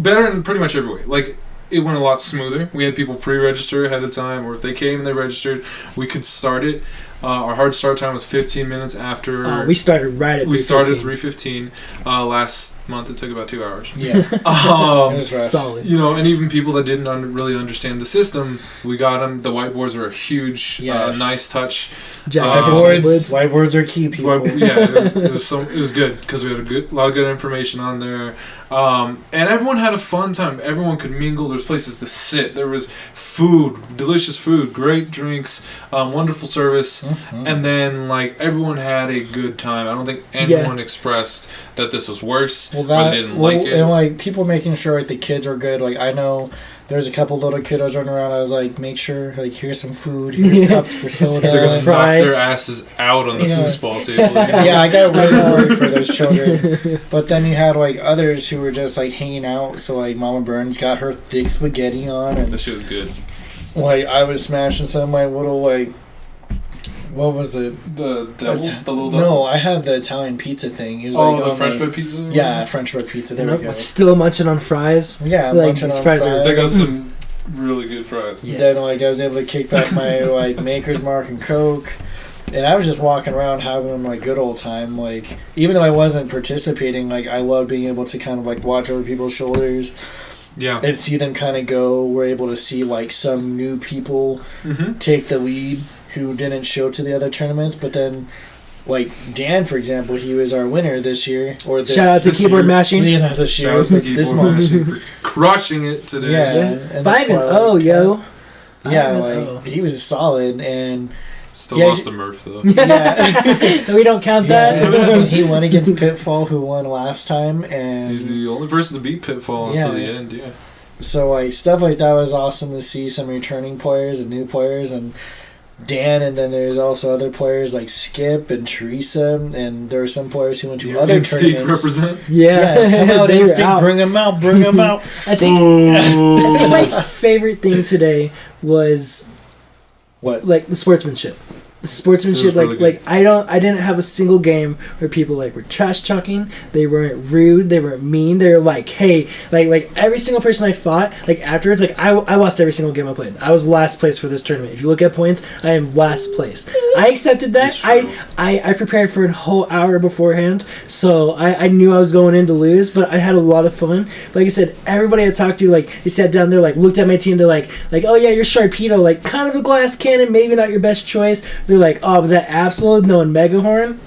better in pretty much every way. It went a lot smoother. We had people pre-register ahead of time, or if they came and they registered, we could start it. Our hard start time was 15 minutes after. We started right at 3:15. We started at 3:15. Last month it took about 2 hours. Yeah. It was rough. Solid. And even people that didn't really understand the system, we got them. The whiteboards were a huge, nice touch. Whiteboards are key, people. It was good because we had a lot of good information on there. And everyone had a fun time. Everyone could mingle. There's places to sit. There was food, delicious food, great drinks, wonderful service. Mm-hmm. And then everyone had a good time. I don't think anyone expressed that this was worse or they didn't like it. And people making sure the kids were good. I know there's a couple little kiddos running around. I was make sure here's some food, here's cups for soda. They're gonna knock their asses out on the foosball table. Yeah, I got really worried for those children. But then you had others who were just hanging out. So Mama Burns got her thick spaghetti on, and that shit was good. I was smashing some of my little what was it? The devils, the little devils? No, I had the Italian pizza thing. It was the French bread pizza? Yeah, French bread pizza. There we go. Still munching on fries. Yeah, munching on fries. They got some really good fries. Yeah. Then I was able to kick back my Maker's Mark and Coke. And I was just walking around having a good old time. Even though I wasn't participating, I loved being able to kind of watch over people's shoulders. Yeah. And see them kind of go. We're able to see some new people take the lead who didn't show to the other tournaments, but then Dan, for example, he was our winner this year. Or this, shout out to Keyboard Mashing. Yeah, this year. This month. For crushing it today. Yeah. 5-0, yo. Yeah, he was solid and still lost to Murph though. Yeah. We don't count that. And he won against Pitfall, who won last time, and he's the only person to beat Pitfall until the end. Yeah. So stuff like that was awesome to see. Some returning players and new players and Dan, and then there's also other players like Skip and Teresa, and there were some players who went to other tournaments. Represent. Yeah, come out, Instinct, bring them out. I think my favorite thing today was the sportsmanship. The sportsmanship, really I didn't have a single game where people were trash talking. They weren't rude. They weren't mean. They were hey, every single person I fought, afterwards, I lost every single game I played. I was last place for this tournament. If you look at points, I am last place. I accepted that. I prepared for a whole hour beforehand, so I knew I was going in to lose, but I had a lot of fun. Like I said, everybody I talked to, they sat down there, looked at my team. They're oh yeah, you're Sharpedo, kind of a glass cannon, maybe not your best choice. they're like, oh, but that absolute no and mega horn,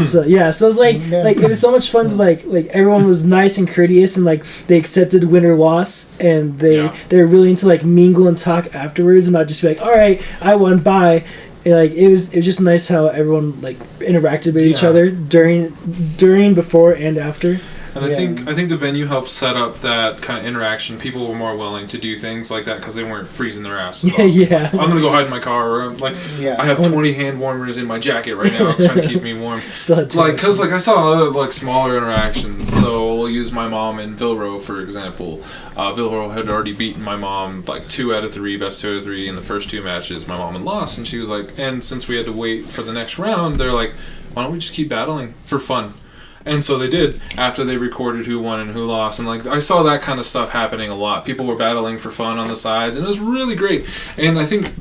so yeah, so it's like it was so much fun to like everyone was nice and courteous and like they accepted win or loss and they're willing to like mingle and talk afterwards and not just be like, all right, I won, bye. And, like it was just nice how everyone like interacted with each other during, before, and after. And I think the venue helped set up that kind of interaction. People were more willing to do things like that because they weren't freezing their asses off. Yeah. I'm gonna go hide in my car. Or I have 20 hand warmers in my jacket right now, trying to keep me warm. Because I saw other like smaller interactions. So we'll use my mom in Vilro for example. Vilro had already beaten my mom like 2 out of 3, best 2 out of 3 in the first 2 matches. My mom had lost, and she was like, and since we had to wait for the next round, they're like, why don't we just keep battling for fun? And so they did after they recorded who won and who lost. And like I saw that kind of stuff happening a lot. People were battling for fun on the sides, and it was really great. And I think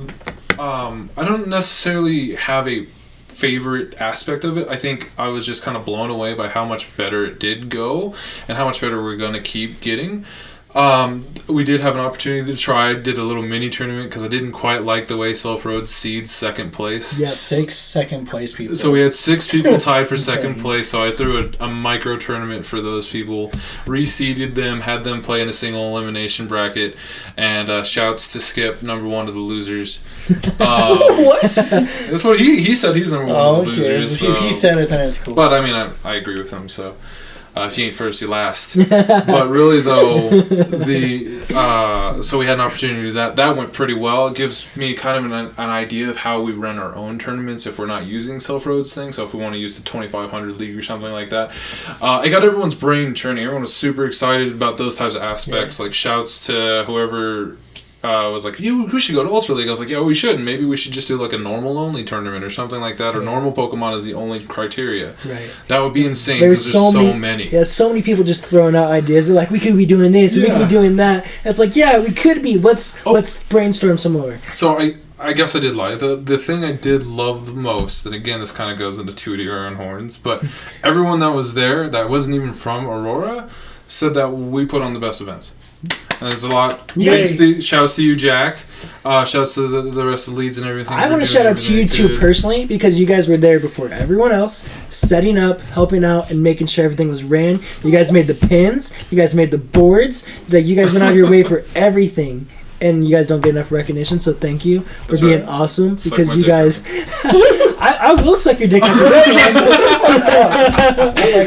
I don't necessarily have a favorite aspect of it. I think I was just kind of blown away by how much better it did go and how much better we're going to keep getting. We did have an opportunity to try, did a little mini tournament because I didn't quite like the way Sulphur Road seeds second place. Yeah, 6 second place people. So we had 6 people tied for second place, so I threw a micro tournament for those people, reseeded them, had them play in a single elimination bracket, and shouts to Skip, number 1 of the losers. What? That's what he said, he's number 1 of the losers. If he said it, then it's cool. But I mean, I agree with him, so... if you ain't first, you last. But really, though, so we had an opportunity to do that. That went pretty well. It gives me kind of an idea of how we run our own tournaments if we're not using Self Roads thing. So if we want to use the 2500 League or something like that. It got everyone's brain churning. Everyone was super excited about those types of aspects. Like shouts to whoever... was like, we should go to Ultra League. I was like, yeah, we should. And maybe we should just do like a normal only tournament or something like that. Or normal Pokemon is the only criteria. Right. That would be insane because there's so many. Yeah, so many people just throwing out ideas. They're like, we could be doing this, and we could be doing that. And it's like, yeah, we could be. Let's brainstorm some more. So I guess I did lie. The thing I did love the most, and again, this kind of goes into Twitter and horns, but everyone that was there that wasn't even from Aurora said that we put on the best events. And there's a lot. Shouts to you, Jack. Shouts to the rest of the leads and everything. I want to shout out to you too personally because you guys were there before everyone else, setting up, helping out, and making sure everything was ran. You guys made the pins. You guys made the boards. Like you guys went out of your way for everything. And you guys don't get enough recognition, so thank you for being awesome. Because you guys, I will suck your dick after this one.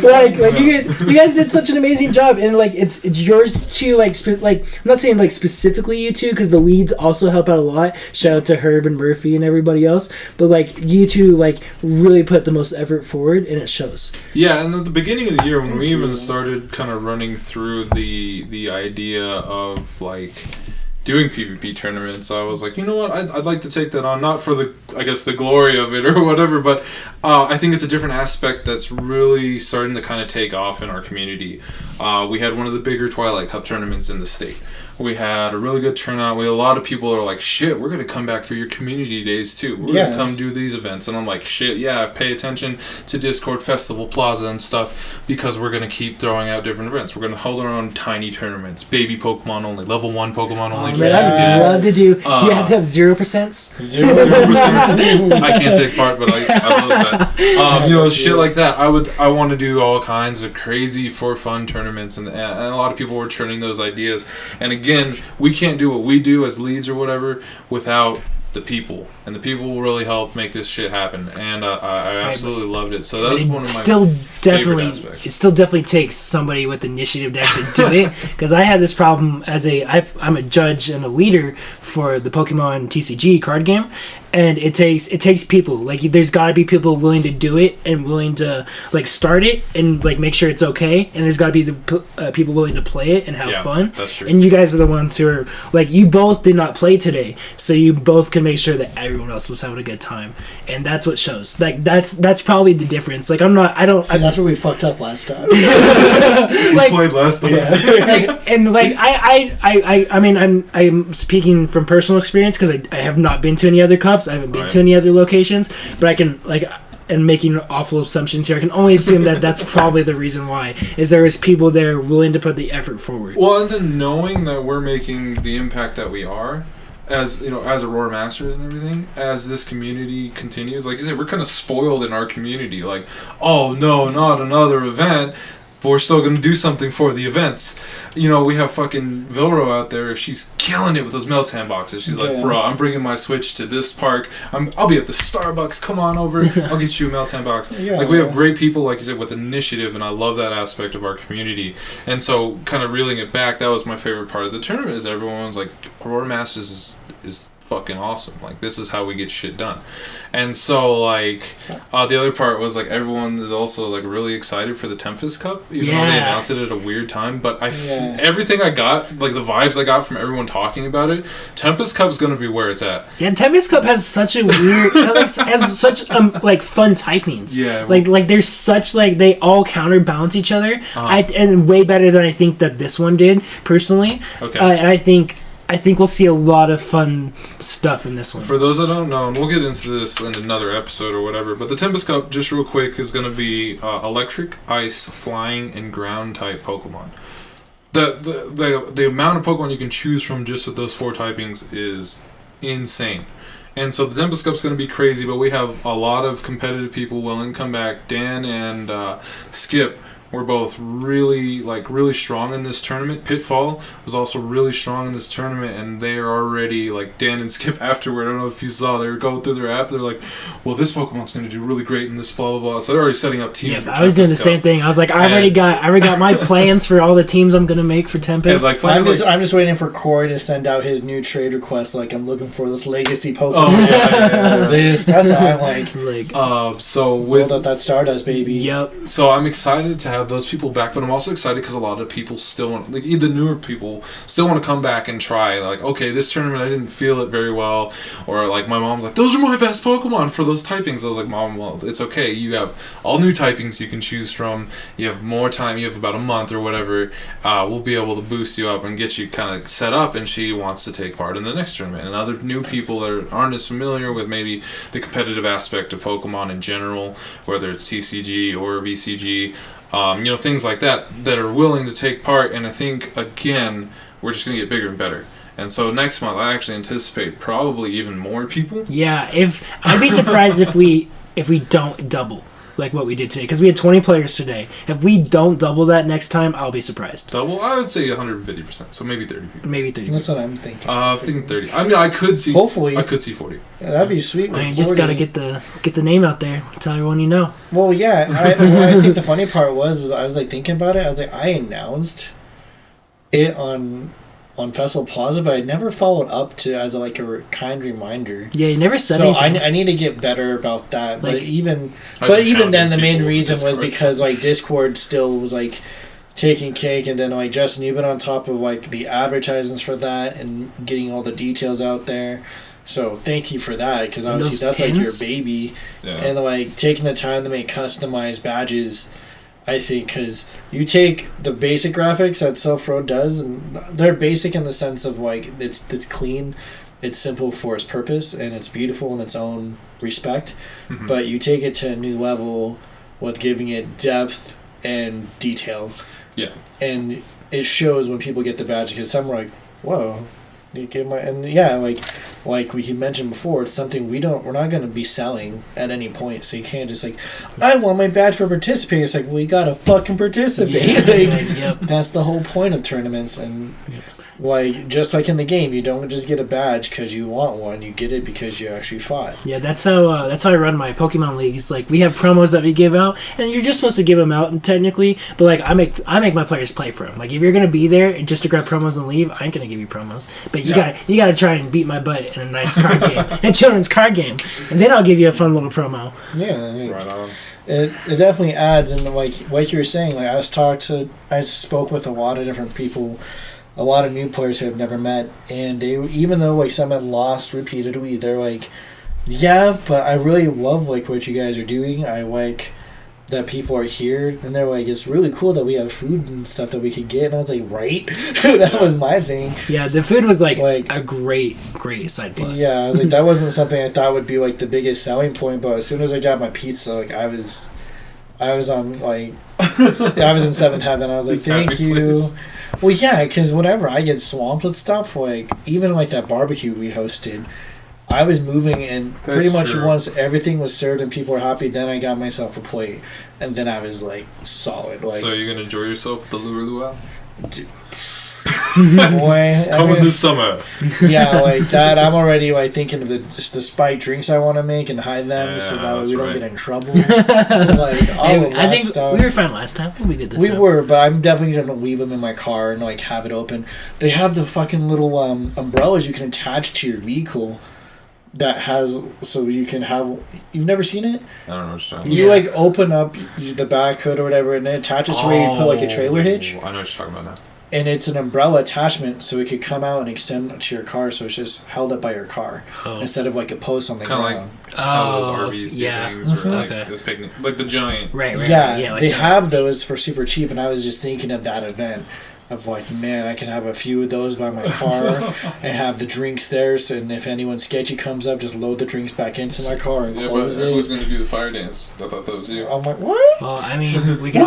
like you guys did such an amazing job, and like it's yours too. Like I'm not saying like specifically you two, because the leads also help out a lot. Shout out to Herb and Murphy and everybody else, but like you two like really put the most effort forward, and it shows. Yeah, and at the beginning of the year when we even started kind of running through the idea of like doing PvP tournaments, I was like, you know what, I'd like to take that on, not for the glory of it or whatever, but I think it's a different aspect that's really starting to kind of take off in our community. We had one of the bigger Twilight Cup tournaments in the state. We had a really good turnout. We had a lot of people that are like, shit, we're going to come back for your community days too. We're going to come do these events. And I'm like, shit, yeah, pay attention to Discord Festival Plaza and stuff, because we're going to keep throwing out different events. We're going to hold our own tiny tournaments, baby Pokemon only, level 1 Pokemon only. Man, I'd love to do. You have to have 0%. 0%. I can't take part, but I love that. Shit like that. I want to do all kinds of crazy for fun tournaments, and a lot of people were turning those ideas. And again, we can't do what we do as leads or whatever without the people, and the people will really help make this shit happen. And I absolutely loved it. So that was one of my favorite aspects. It still definitely takes somebody with initiative to actually do it, because I had this problem as I'm a judge and a leader for the Pokemon TCG card game, and it takes people. Like there's got to be people willing to do it and willing to like start it and like make sure it's okay, and there's got to be the people willing to play it and have fun. That's true. And you guys are the ones who are like, you both did not play today, so you both can make sure that everyone else was having a good time, and that's what shows. Like that's probably the difference. Like that's where we fucked up last time. We played last time. Yeah. I mean I'm speaking from personal experience because I have not been to any other cups. I haven't been to any other locations, but I can and making awful assumptions here, I can only assume that that's probably the reason why, is there is people there willing to put the effort forward. Well, and then knowing that we're making the impact that we are, as you know, as Aurora Masters and everything, as this community continues, like you said, we're kind of spoiled in our community. Like, oh no, not another event. But we're still going to do something for the events. You know, we have fucking Vilro out there. She's killing it with those Meltan boxes. She's like, bro, I'm bringing my Switch to this park. I'll be at the Starbucks. Come on over. I'll get you a Meltan box. Yeah, like, we have great people, like you said, with initiative, and I love that aspect of our community. And so, kind of reeling it back, that was my favorite part of the tournament, is everyone was like, Aurora Masters is fucking awesome. Like, this is how we get shit done. And so, like, the other part was, like, everyone is also, like, really excited for the Tempest Cup, even though they announced it at a weird time. But everything I got, like, the vibes I got from everyone talking about it, Tempest Cup's gonna be where it's at. Yeah, Tempest Cup has such a weird, has such like fun typings. Yeah, like there's such, like, they all counterbalance each other. And way better than I think that this one did personally. Okay, and I think we'll see a lot of fun stuff in this one. For those that don't know, and we'll get into this in another episode or whatever, but the Tempest Cup, just real quick, is going to be electric, ice, flying, and ground type Pokemon. The amount of Pokemon you can choose from just with those 4 typings is insane. And so the Tempest Cup's going to be crazy, but we have a lot of competitive people willing to come back. Dan and Skip were both really strong in this tournament. Pitfall was also really strong in this tournament, and they are already, like, Dan and Skip afterward, I don't know if you saw, they were going through their app, they're like, well, this Pokemon's going to do really great in this blah blah blah. So they're already setting up teams. Yeah, I was doing the same thing. I was like, I already got my plans for all the teams I'm going to make for Tempest. Like, I'm just waiting for Corey to send out his new trade request, like, I'm looking for this legacy Pokemon. Oh, yeah. That's what I like. So with build up that Stardust, baby. Yep. So I'm excited to have those people back, but I'm also excited because a lot of people still want, like, the newer people still want to come back and try, like, okay, this tournament I didn't feel it very well, or like my mom's like, those are my best Pokemon for those typings. I was like, Mom, well, it's okay, you have all new typings you can choose from, you have more time, you have about a month or whatever, we'll be able to boost you up and get you kind of set up, and she wants to take part in the next tournament. And other new people that aren't as familiar with maybe the competitive aspect of Pokemon in general, whether it's TCG or VCG, you know, things like that are willing to take part. And I think, again, we're just going to get bigger and better. And so next month, I actually anticipate probably even more people. Yeah, I'd be surprised if we don't double like what we did today, because we had 20 players today. If we don't double that next time, I'll be surprised. Double? I would say 150%, so maybe 30 people. Maybe 30. That's what I'm thinking. I'm thinking 30. I mean, I could see. Hopefully, I could see 40. Yeah, that'd be sweet. I mean, you just gotta get the name out there. Tell everyone you know. Well, yeah. I think the funny part was I was like thinking about it. I was like, I announced it on Festival Plaza, but I never followed up to as a kind reminder. Yeah, you never said so anything. I need to get better about that. Like, but even then, the main reason was because like Discord still was like taking cake, and then like Justin, you've been on top of like the advertisements for that and getting all the details out there. So thank you for that, because obviously that's pins? Like your baby, and like taking the time to make customized badges. I think because you take the basic graphics that Silph Road does, and they're basic in the sense of like it's clean, it's simple for its purpose, and it's beautiful in its own respect. Mm-hmm. But you take it to a new level with giving it depth and detail. Yeah. And it shows when people get the badge, because some are like, whoa. You get my, and yeah, like we mentioned before, it's something we're not going to be selling at any point. So you can't just like, I want my badge for participating. It's like, we gotta fucking participate. Yep. That's the whole point of tournaments. And like, just like in the game, you don't just get a badge because you want one. You get it because you actually fought. Yeah, that's how I run my Pokemon leagues. Like, we have promos that we give out, and you're just supposed to give them out technically. But like, I make my players play for them. Like, if you're gonna be there just to grab promos and leave, I ain't gonna give you promos. But you gotta try and beat my butt in a nice card game, a children's card game, and then I'll give you a fun little promo. Yeah, right on. It definitely adds, and like you were saying, like I spoke with a lot of different people. A lot of new players who I've never met, and they, even though like some had lost repeatedly, they're like, yeah, but I really love like what you guys are doing. I like that people are here, and they're like, it's really cool that we have food and stuff that we could get. And I was like, right? That was my thing. Yeah, the food was like a great side plus. Yeah, I was like, that wasn't something I thought would be like the biggest selling point, but as soon as I got my pizza, like I was on like I was in seventh heaven. I was like, thank you. Well, yeah, because whenever I get swamped with stuff, like even like that barbecue we hosted, I was moving, and pretty much true. once everything was served and people were happy, then I got myself a plate, and then I was like solid. Like, So you're gonna enjoy yourself with the lure luau? boy, Coming this summer. yeah, like that. I'm already like thinking of the spiked drinks I want to make and hide them, so Yeah, that way that's we don't right. get in trouble. Like all Hey, of I that think stuff. we were fine last time. What we did this We time? were, but I'm definitely gonna leave them in my car and like have it open. They have the fucking little umbrellas you can attach to your vehicle. That has so you can have. You've never seen it? I don't know what you're talking You Yeah. like open up the back hood or whatever, and it attaches to where you put like a trailer hitch, I know what you're talking about now. and it's an umbrella attachment, so it could come out and extend to your car, so it's just held up by your car Oh. instead of like a post on the Kinda ground. How those Oh, RVs do yeah. things, or like Okay. the picnic, like the giant. Right, right. Yeah, right. Yeah, like they that. have those for super cheap, and I was just thinking of that event. Of like, man, I can have a few of those by my car and have the drinks there. So, and if anyone sketchy comes up, just load the drinks back into my car and Yeah, but close who's it. gonna do the fire dance? I thought that was you. I'm like, what? Well, I mean, we can.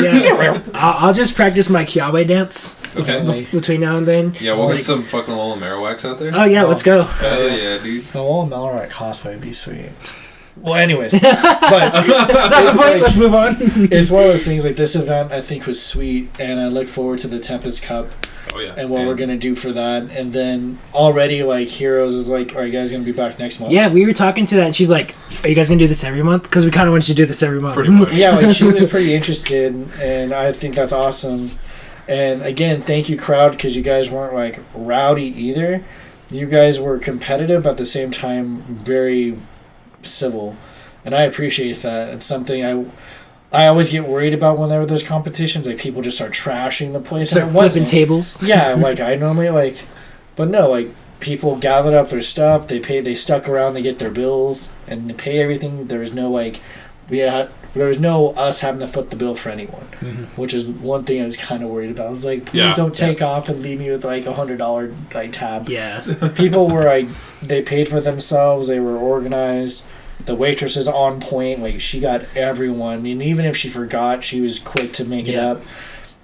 Yeah, I'll just practice my Kiawe dance Okay. between now and then. Yeah, Just we'll like- get some fucking Lola Marowaks out there. Oh yeah, let's go. Hell yeah, dude. The whole Miller at cosplay would be sweet. Well, anyways, but it's, like, Let's move on. it's one of those things. Like this event, I think was sweet, and I look forward to the Tempest Cup Oh yeah. and what we're gonna do for that. And then already, like Heroes is like, are you guys gonna be back next month? Yeah, we were talking to that, and she's like, "Are you guys gonna do this every month? Because we kind of want you to do this every month." Pretty much. Yeah, like she was pretty interested, and I think that's awesome. And again, thank you, crowd, because you guys weren't like rowdy either. You guys were competitive, but at the same time very civil, and I appreciate that. It's something I always get worried about whenever there's competitions, like people just start trashing the place. Start and it flipping wasn't. tables. Yeah, like I normally like, but no, like people gathered up their stuff. They stuck around. They get their bills and they pay everything. There was no like, there was no us having to foot the bill for anyone, which is one thing I was kind of worried about. I was like, please Yeah. don't take off and leave me with like $100 like tab. Yeah. People were like, they paid for themselves. They were organized. The waitress is on point. Like she got everyone, and even if she forgot, she was quick to make it Yeah. up.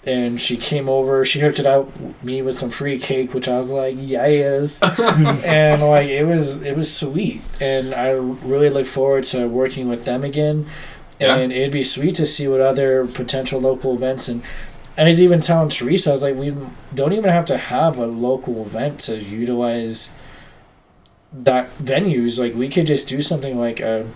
And she came over. She hooked it out me with some free cake, which I was like, yes. And like it was sweet, and I really look forward to working with them again. Yeah. And it'd be sweet to see what other potential local events. And I was even telling Teresa, I was like, we don't even have to have a local event to utilize that venues. Like we could just do something like a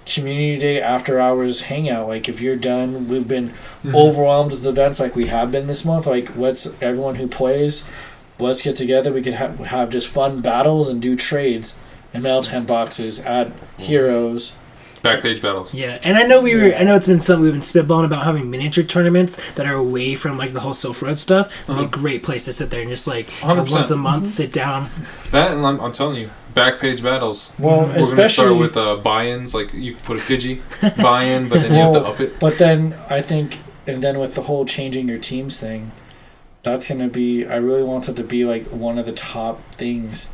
community day after hours hangout. Like if you're done, we've been overwhelmed with events like we have been this month. Like let's everyone who plays, let's get together. We could have just fun battles and do trades and mail 10 boxes at Heroes. Backpage battles. Yeah, and I know I know it's been something we've been spitballing about having miniature tournaments that are away from like the whole Sylph Road stuff. It'd be a great place to sit there and just like 100%. once a month sit down. That, and I'm telling you, Backpage battles. Well, We're going to start especially with buy-ins. Like you can put a Pidgey buy-in, but then you have to up it. But then I think, and then with the whole changing your teams thing, that's gonna be. I really want it to be like one of the top things.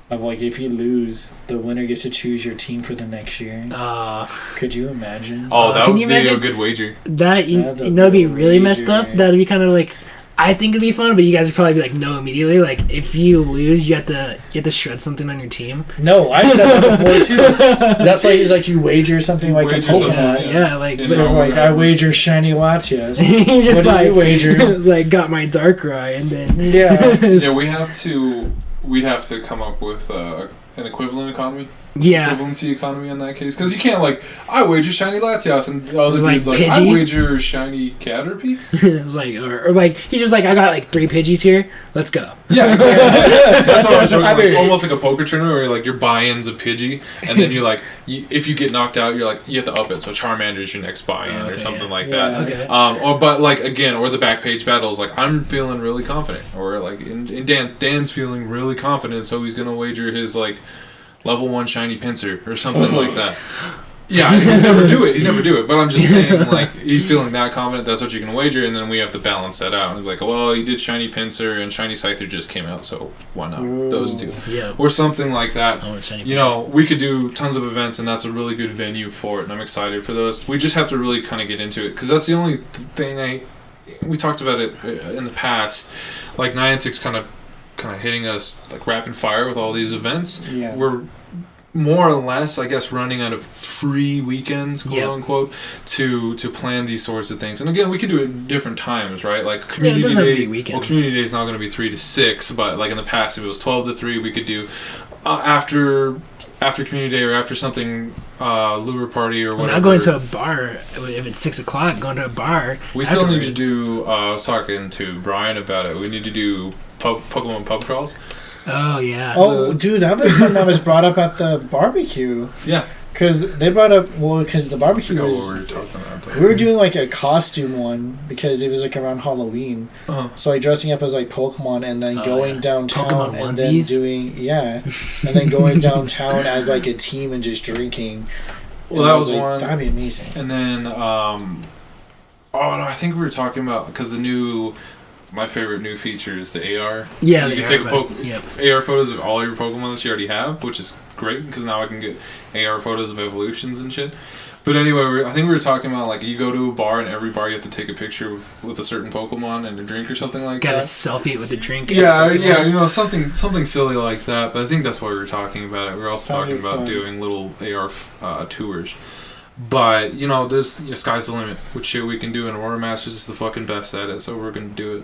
Of like, if you lose, the winner gets to choose your team for the next year. Could you imagine? Oh, that can would you be a imagine- good wager. That you That'd know, it'd be really be messed up. great. That'd be kind of like, I think it'd be fun, but you guys would probably be like, no, immediately. Like if you lose, you have to shred something on your team. No, I said that before too. That's why he's like, you wager something like Wager a something, Pokemon. Yeah, like It's So not like, I whatever. wager shiny Latias. you just What do you like wager? like got my Darkrai and then Yeah. Yeah, we'd have to come up with an equivalent economy. yeah. Equivalency economy in that case. Because you can't, like, I wager shiny Latias, and the other Like dude's like, I Pidgey? wager shiny Caterpie. It was like or like he's just like, I got like 3 Pidgeys here. Let's go. Yeah, exactly. That's what I was joking. I Like, mean- almost like a poker tournament where like your buy-in's a Pidgey, and then you're like, if you get knocked out, you're like, you have to up it. So Charmander's your next buy-in or Okay, something yeah. like Yeah. that. Okay. But like again, or the back page battles. Like I'm feeling really confident, or like in Dan's feeling really confident, so he's gonna wager his like level 1 shiny Pinsir or something like that. Yeah, he'd never do it. But I'm just saying, like, he's feeling that confident, that's what you can wager, and then we have to balance that out. And like, well, he did shiny Pinsir, and shiny Scyther just came out, so why not those two? Yeah. Or something like that. I want shiny You know, we could do tons of events, and that's a really good venue for it, and I'm excited for those. We just have to really kind of get into it, because that's the only thing we talked about it in the past, like Niantic's kind of hitting us like rapid fire with all these events. Yeah. We're more or less, I guess, running out of free weekends, quote unquote, to plan these sorts of things. And again, we could do it at different times, right? Like community day. Well, community day is not going to be 3 to 6, but like in the past, if it was 12 to 3, we could do after community day or after something lure party or whatever. Not going to a bar if it's 6 o'clock. Going to a bar. We still need to do. I was talking to Brian about it. We need to do Pokemon pub crawls. Oh yeah. Oh, dude, that was something that was brought up at the barbecue. Yeah. Because they brought up because the barbecue was. What we were talking about. We were doing like a costume one because it was like around Halloween. Uh-huh. So like dressing up as like Pokemon and then going downtown Pokemon and onesies? then doing and then going downtown as like a team and just drinking. Well, and that was like, one. That'd be amazing. And then, I think we were talking about because my favorite new feature is the AR. Yeah, you can take AR photos of all your Pokemon that you already have, which is great because now I can get AR photos of evolutions and shit. But anyway, I think we were talking about like you go to a bar and every bar you have to take a picture with a certain Pokemon and a drink or something like that. Got to selfie it with a drink. Yeah, something silly like that. But I think that's why we were talking about it. We were also talking about doing little AR tours. But, there's sky's the limit. What shit we can do, and Aurora Masters is the fucking best at it, so we're going to do it.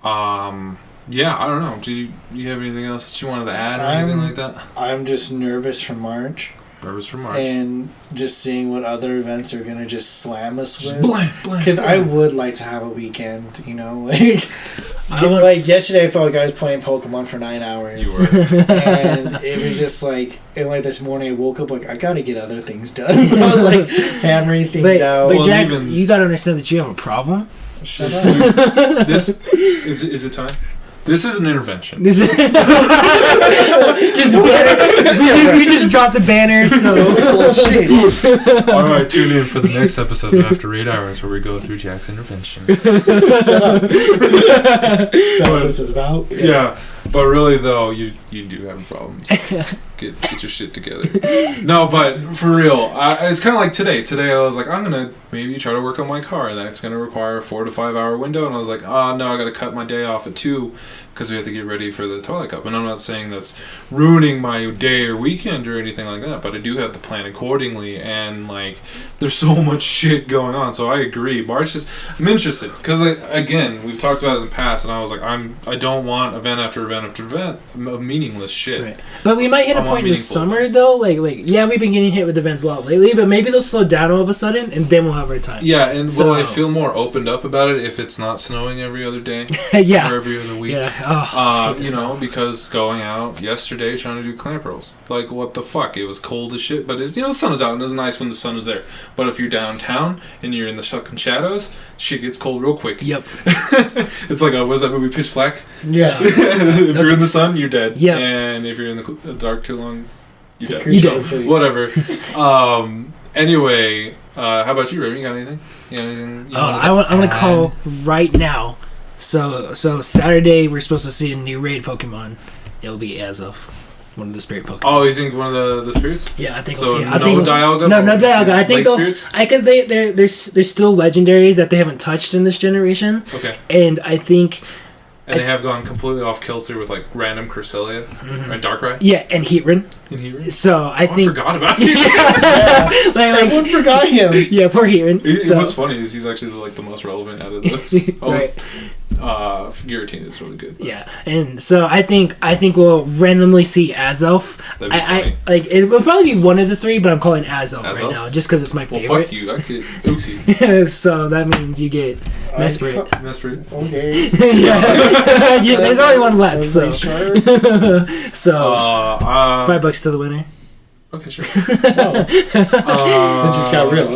Yeah, I don't know. Do you have anything else that you wanted to add or anything like that? I'm just nervous for March. And just seeing what other events are going to just slam us with. Because I would like to have a weekend, like yesterday I felt like I was playing Pokemon for 9 hours. You were. And it was just like, and like this morning I woke up like, I got to get other things done. So I was like hammering things out. But Jack, you got to understand that you have a problem. Shut up. Is it time? This is an intervention. We just dropped a banner, so... All right, tune in for the next episode of After 8 Hours where we go through Jack's intervention. Shut up. Is that what this is about? Yeah, but really, though, you do have problems. Get your shit together. No, but for real, it's kind of like today. Today I was like, I'm going to maybe try to work on my car. That's going to require a 4 to 5 hour window. And I was like, no, I got to cut my day off at 2 because we have to get ready for the Twilight Cup. And I'm not saying that's ruining my day or weekend or anything like that, but I do have to plan accordingly. And like, there's so much shit going on. So I agree. March I'm interested because again, we've talked about it in the past, and I was like, I don't want event after event after event of meaningless shit. Right. But we might hit a point in the summer though. Like yeah, we've been getting hit with events a lot lately, but maybe they'll slow down all of a sudden, and then we'll have our time. Yeah, and will I feel more opened up about it if it's not snowing every other day? Yeah. Or every other week. Yeah. Because going out yesterday trying to do Clamperls. Like, what the fuck? It was cold as shit, but the sun was out, and it was nice when the sun was there. But if you're downtown and you're in the fucking shadows, shit gets cold real quick. Yep. It's like, what was that movie, Pitch Black? Yeah. If you're in the sun, you're dead. Yeah. And if you're in the dark too long, you're dead. You dead. Whatever. Anyway, how about you, Remy? You got anything? I'm going to call right now. So Saturday we're supposed to see a new raid Pokemon. It'll be Azelf, one of the spirit Pokemon. Oh, you think one of the spirits? Yeah, I think so we'll see. Dialga? No Dialga. I think they'll spirits? because there's still legendaries that they haven't touched in this generation. Okay. And I think. And they have gone completely off kilter with like random Cresselia and Darkrai. Yeah, and Heatran. So I think I forgot about him. Everyone forgot him. Yeah, poor Heatran. What's funny is he's actually like the most relevant out of those. Right. Giratina is really good. But. Yeah, and so I think we'll randomly see Azelf. That'd be funny. It will probably be one of the three, but I'm calling Azelf right now just because it's my favorite. Well, fuck you. I get Uxie. So that means you get Mesprit. Okay. Yeah, there's only one left. So sure? $5 to the winner. Okay, sure. It just got real.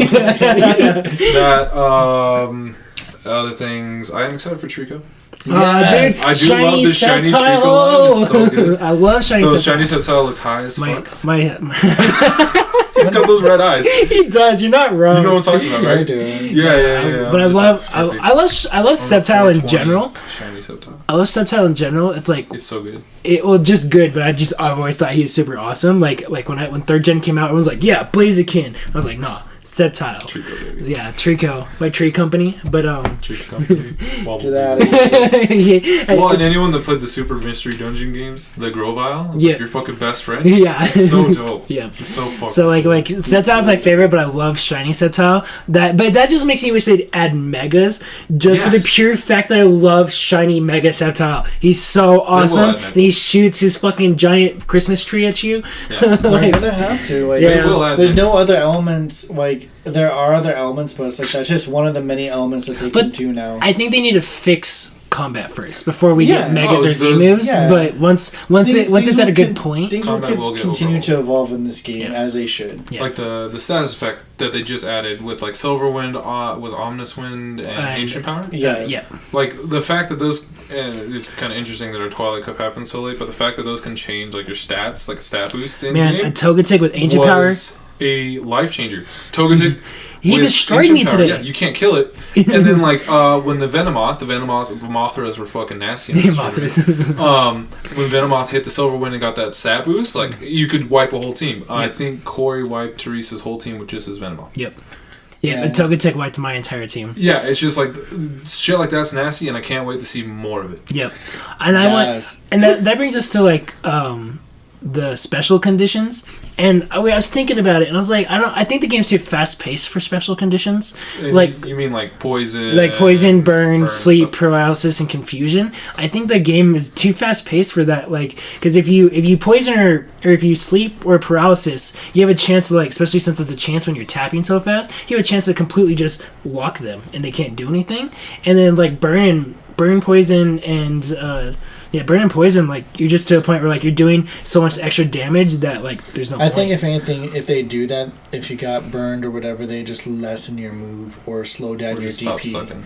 Other things. I am excited for Trico. Yes. Dude, I do love this shiny Trico line. It's so good. I love shiny. Those shiny Sceptile looks high as fuck. He's got those red eyes. He does. You're not wrong. You know what I'm talking about, right? Yeah. But I love Sceptile in general. Shiny Sceptile. I love Sceptile in general. It's like it's so good. Just good. But I've always thought he was super awesome. Like when 3rd Gen came out, everyone was like, yeah, Blaziken. I was like, nah. Sceptile. Trico, baby. Yeah, Trico by Tree Company, but Trico Company. Get out of here. yeah, Well, and anyone that played the Super Mystery Dungeon games, the Grovile, it's Yeah. like your fucking best friend. Yeah. It's so dope. Yeah. It's so fucking So like Sceptile's my favorite, but I love Shiny Sceptile. But that just makes me wish they'd add Megas, just for the Yes. pure fact that I love Shiny Mega Sceptile. He's so awesome, add Megas. and he shoots his fucking giant Christmas tree at you. Yeah. They're Like, gonna have to. Like, Yeah. They will add there's no Megas. other elements. Like, there are other elements, but it's like that's just one of the many elements that they can But do now. I think they need to fix combat first before we Yeah. get Megas Oh, or Z the- moves. yeah. But once Things it's will at a good con- point, Things will, Combat will get continue overhauled. to evolve in this game Yeah. as they should. yeah. Like the status effect that they just added with like Silverwind, was Omnis Wind and Ancient Power. Yeah. yeah. Like the fact that those, and it's kind of interesting that our Twilight Cup happened so late, but the fact that those can change like your stats, like stat boosts in Man, a game, Togetic with Ancient Power. was a life changer. Togetic. He with destroyed Ancient me Power, today. Yeah, you can't kill it. And then like when the Mothras were fucking nasty. in this Mothras. version. When Venomoth hit the Silverwind and got that stat boost, like you could wipe a whole team. I think Corey wiped Teresa's whole team with just his Venomoth. Yep. Yeah, Yeah. but Togetic wiped my entire team. Yeah, it's just like shit like that's nasty, and I can't wait to see more of it. Yep. And I want, Yes. and that brings us to like the special conditions. And I was thinking about it, and I was like, I think the game's too fast paced for special conditions. And Like- you mean like poison, Like poison, burn, burn sleep, stuff. paralysis, and confusion. I think the game is too fast paced for that. Like, because if you poison or if you sleep or paralysis, you have a chance to like, especially since it's a chance when you're tapping so fast, you have a chance to completely just lock them and they can't do anything. And then like burn, poison, and burn and poison. Like you're just to a point where like you're doing so much extra damage that like there's no. I point. think if anything, if they do that, if you got burned or whatever, they just lessen your move or slow down Or your just stop DP. sucking.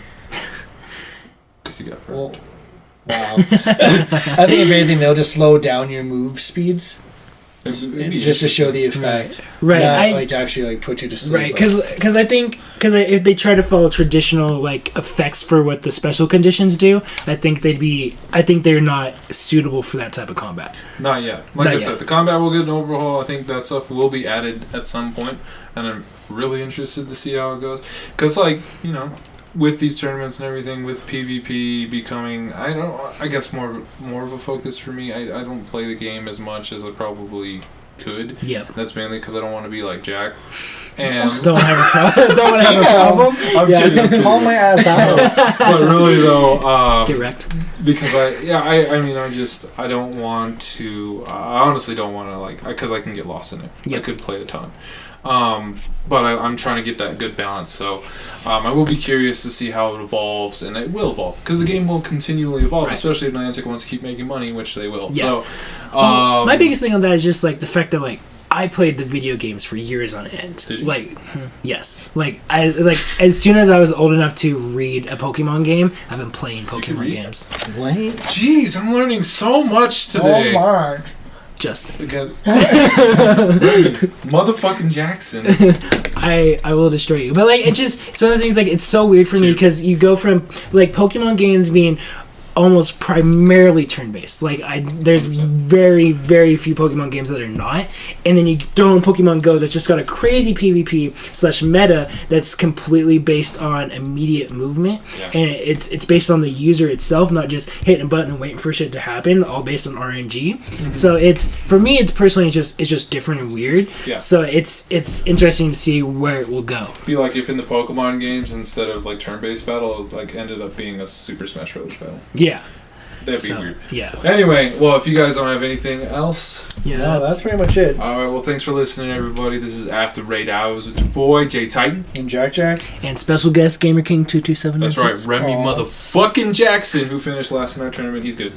Guess you got burned. Well, wow. I think if anything, they'll just slow down your move speeds. It'd be Just to show the effect, Right. Not, I- like actually like put you to sleep. Right, because I think if they try to follow traditional like effects for what the special conditions do, I think they're not suitable for that type of combat. Not yet. Like Not I yet. said, the combat will get an overhaul. I think that stuff will be added at some point, and I'm really interested to see how it goes. Because, like, you know, with these tournaments and everything, with PvP becoming, I guess more of a focus for me. I don't play the game as much as I probably could. Yep. That's mainly because I don't want to be like Jack. And Don't have a problem. I'm Yeah. kidding. Call my ass out. but really though, Get wrecked. because I mean I don't want to, I honestly don't want to, like, because I can get lost in it. Yep. I could play a ton, but I'm trying to get that good balance. So I will be curious to see how it evolves, and it will evolve because the game will continually evolve, Right. especially if Niantic wants to keep making money, which they will. Yeah. So My biggest thing on that is just like the fact that like I played the video games for years on end. Did you? Like, yes. Like as soon as I was old enough to read a Pokemon game, I've been playing Pokemon read? games. What? Jeez, I'm learning so much today. Oh my. Just Again, motherfucking Jackson. I will destroy you. But like it's just some of those things like it's so weird for me Cute. because you go from like Pokemon games being almost primarily turn-based. Like there's 100%. very, very few Pokemon games that are not. And then you throw in Pokemon Go that's just got a crazy PvP/meta that's completely based on immediate movement. Yeah. And it's based on the user itself, not just hitting a button and waiting for shit to happen, all based on RNG. So it's for me it's personally it's just different and weird. Yeah. So it's interesting to see where it will go. Be like if in the Pokemon games, instead of like turn-based battle, it like ended up being a Super Smash Bros. Battle. Yeah. That'd be So, weird. yeah. Anyway, well, if you guys don't have anything else, Yeah. No, that's pretty much it. all right. Well, thanks for listening, everybody. This is After Raid Hours with your boy Jay Titan. And JackJack. And special guest GamerKing 227. That's right, Remy Aw. motherfucking Jackson, who finished last in our tournament. He's good.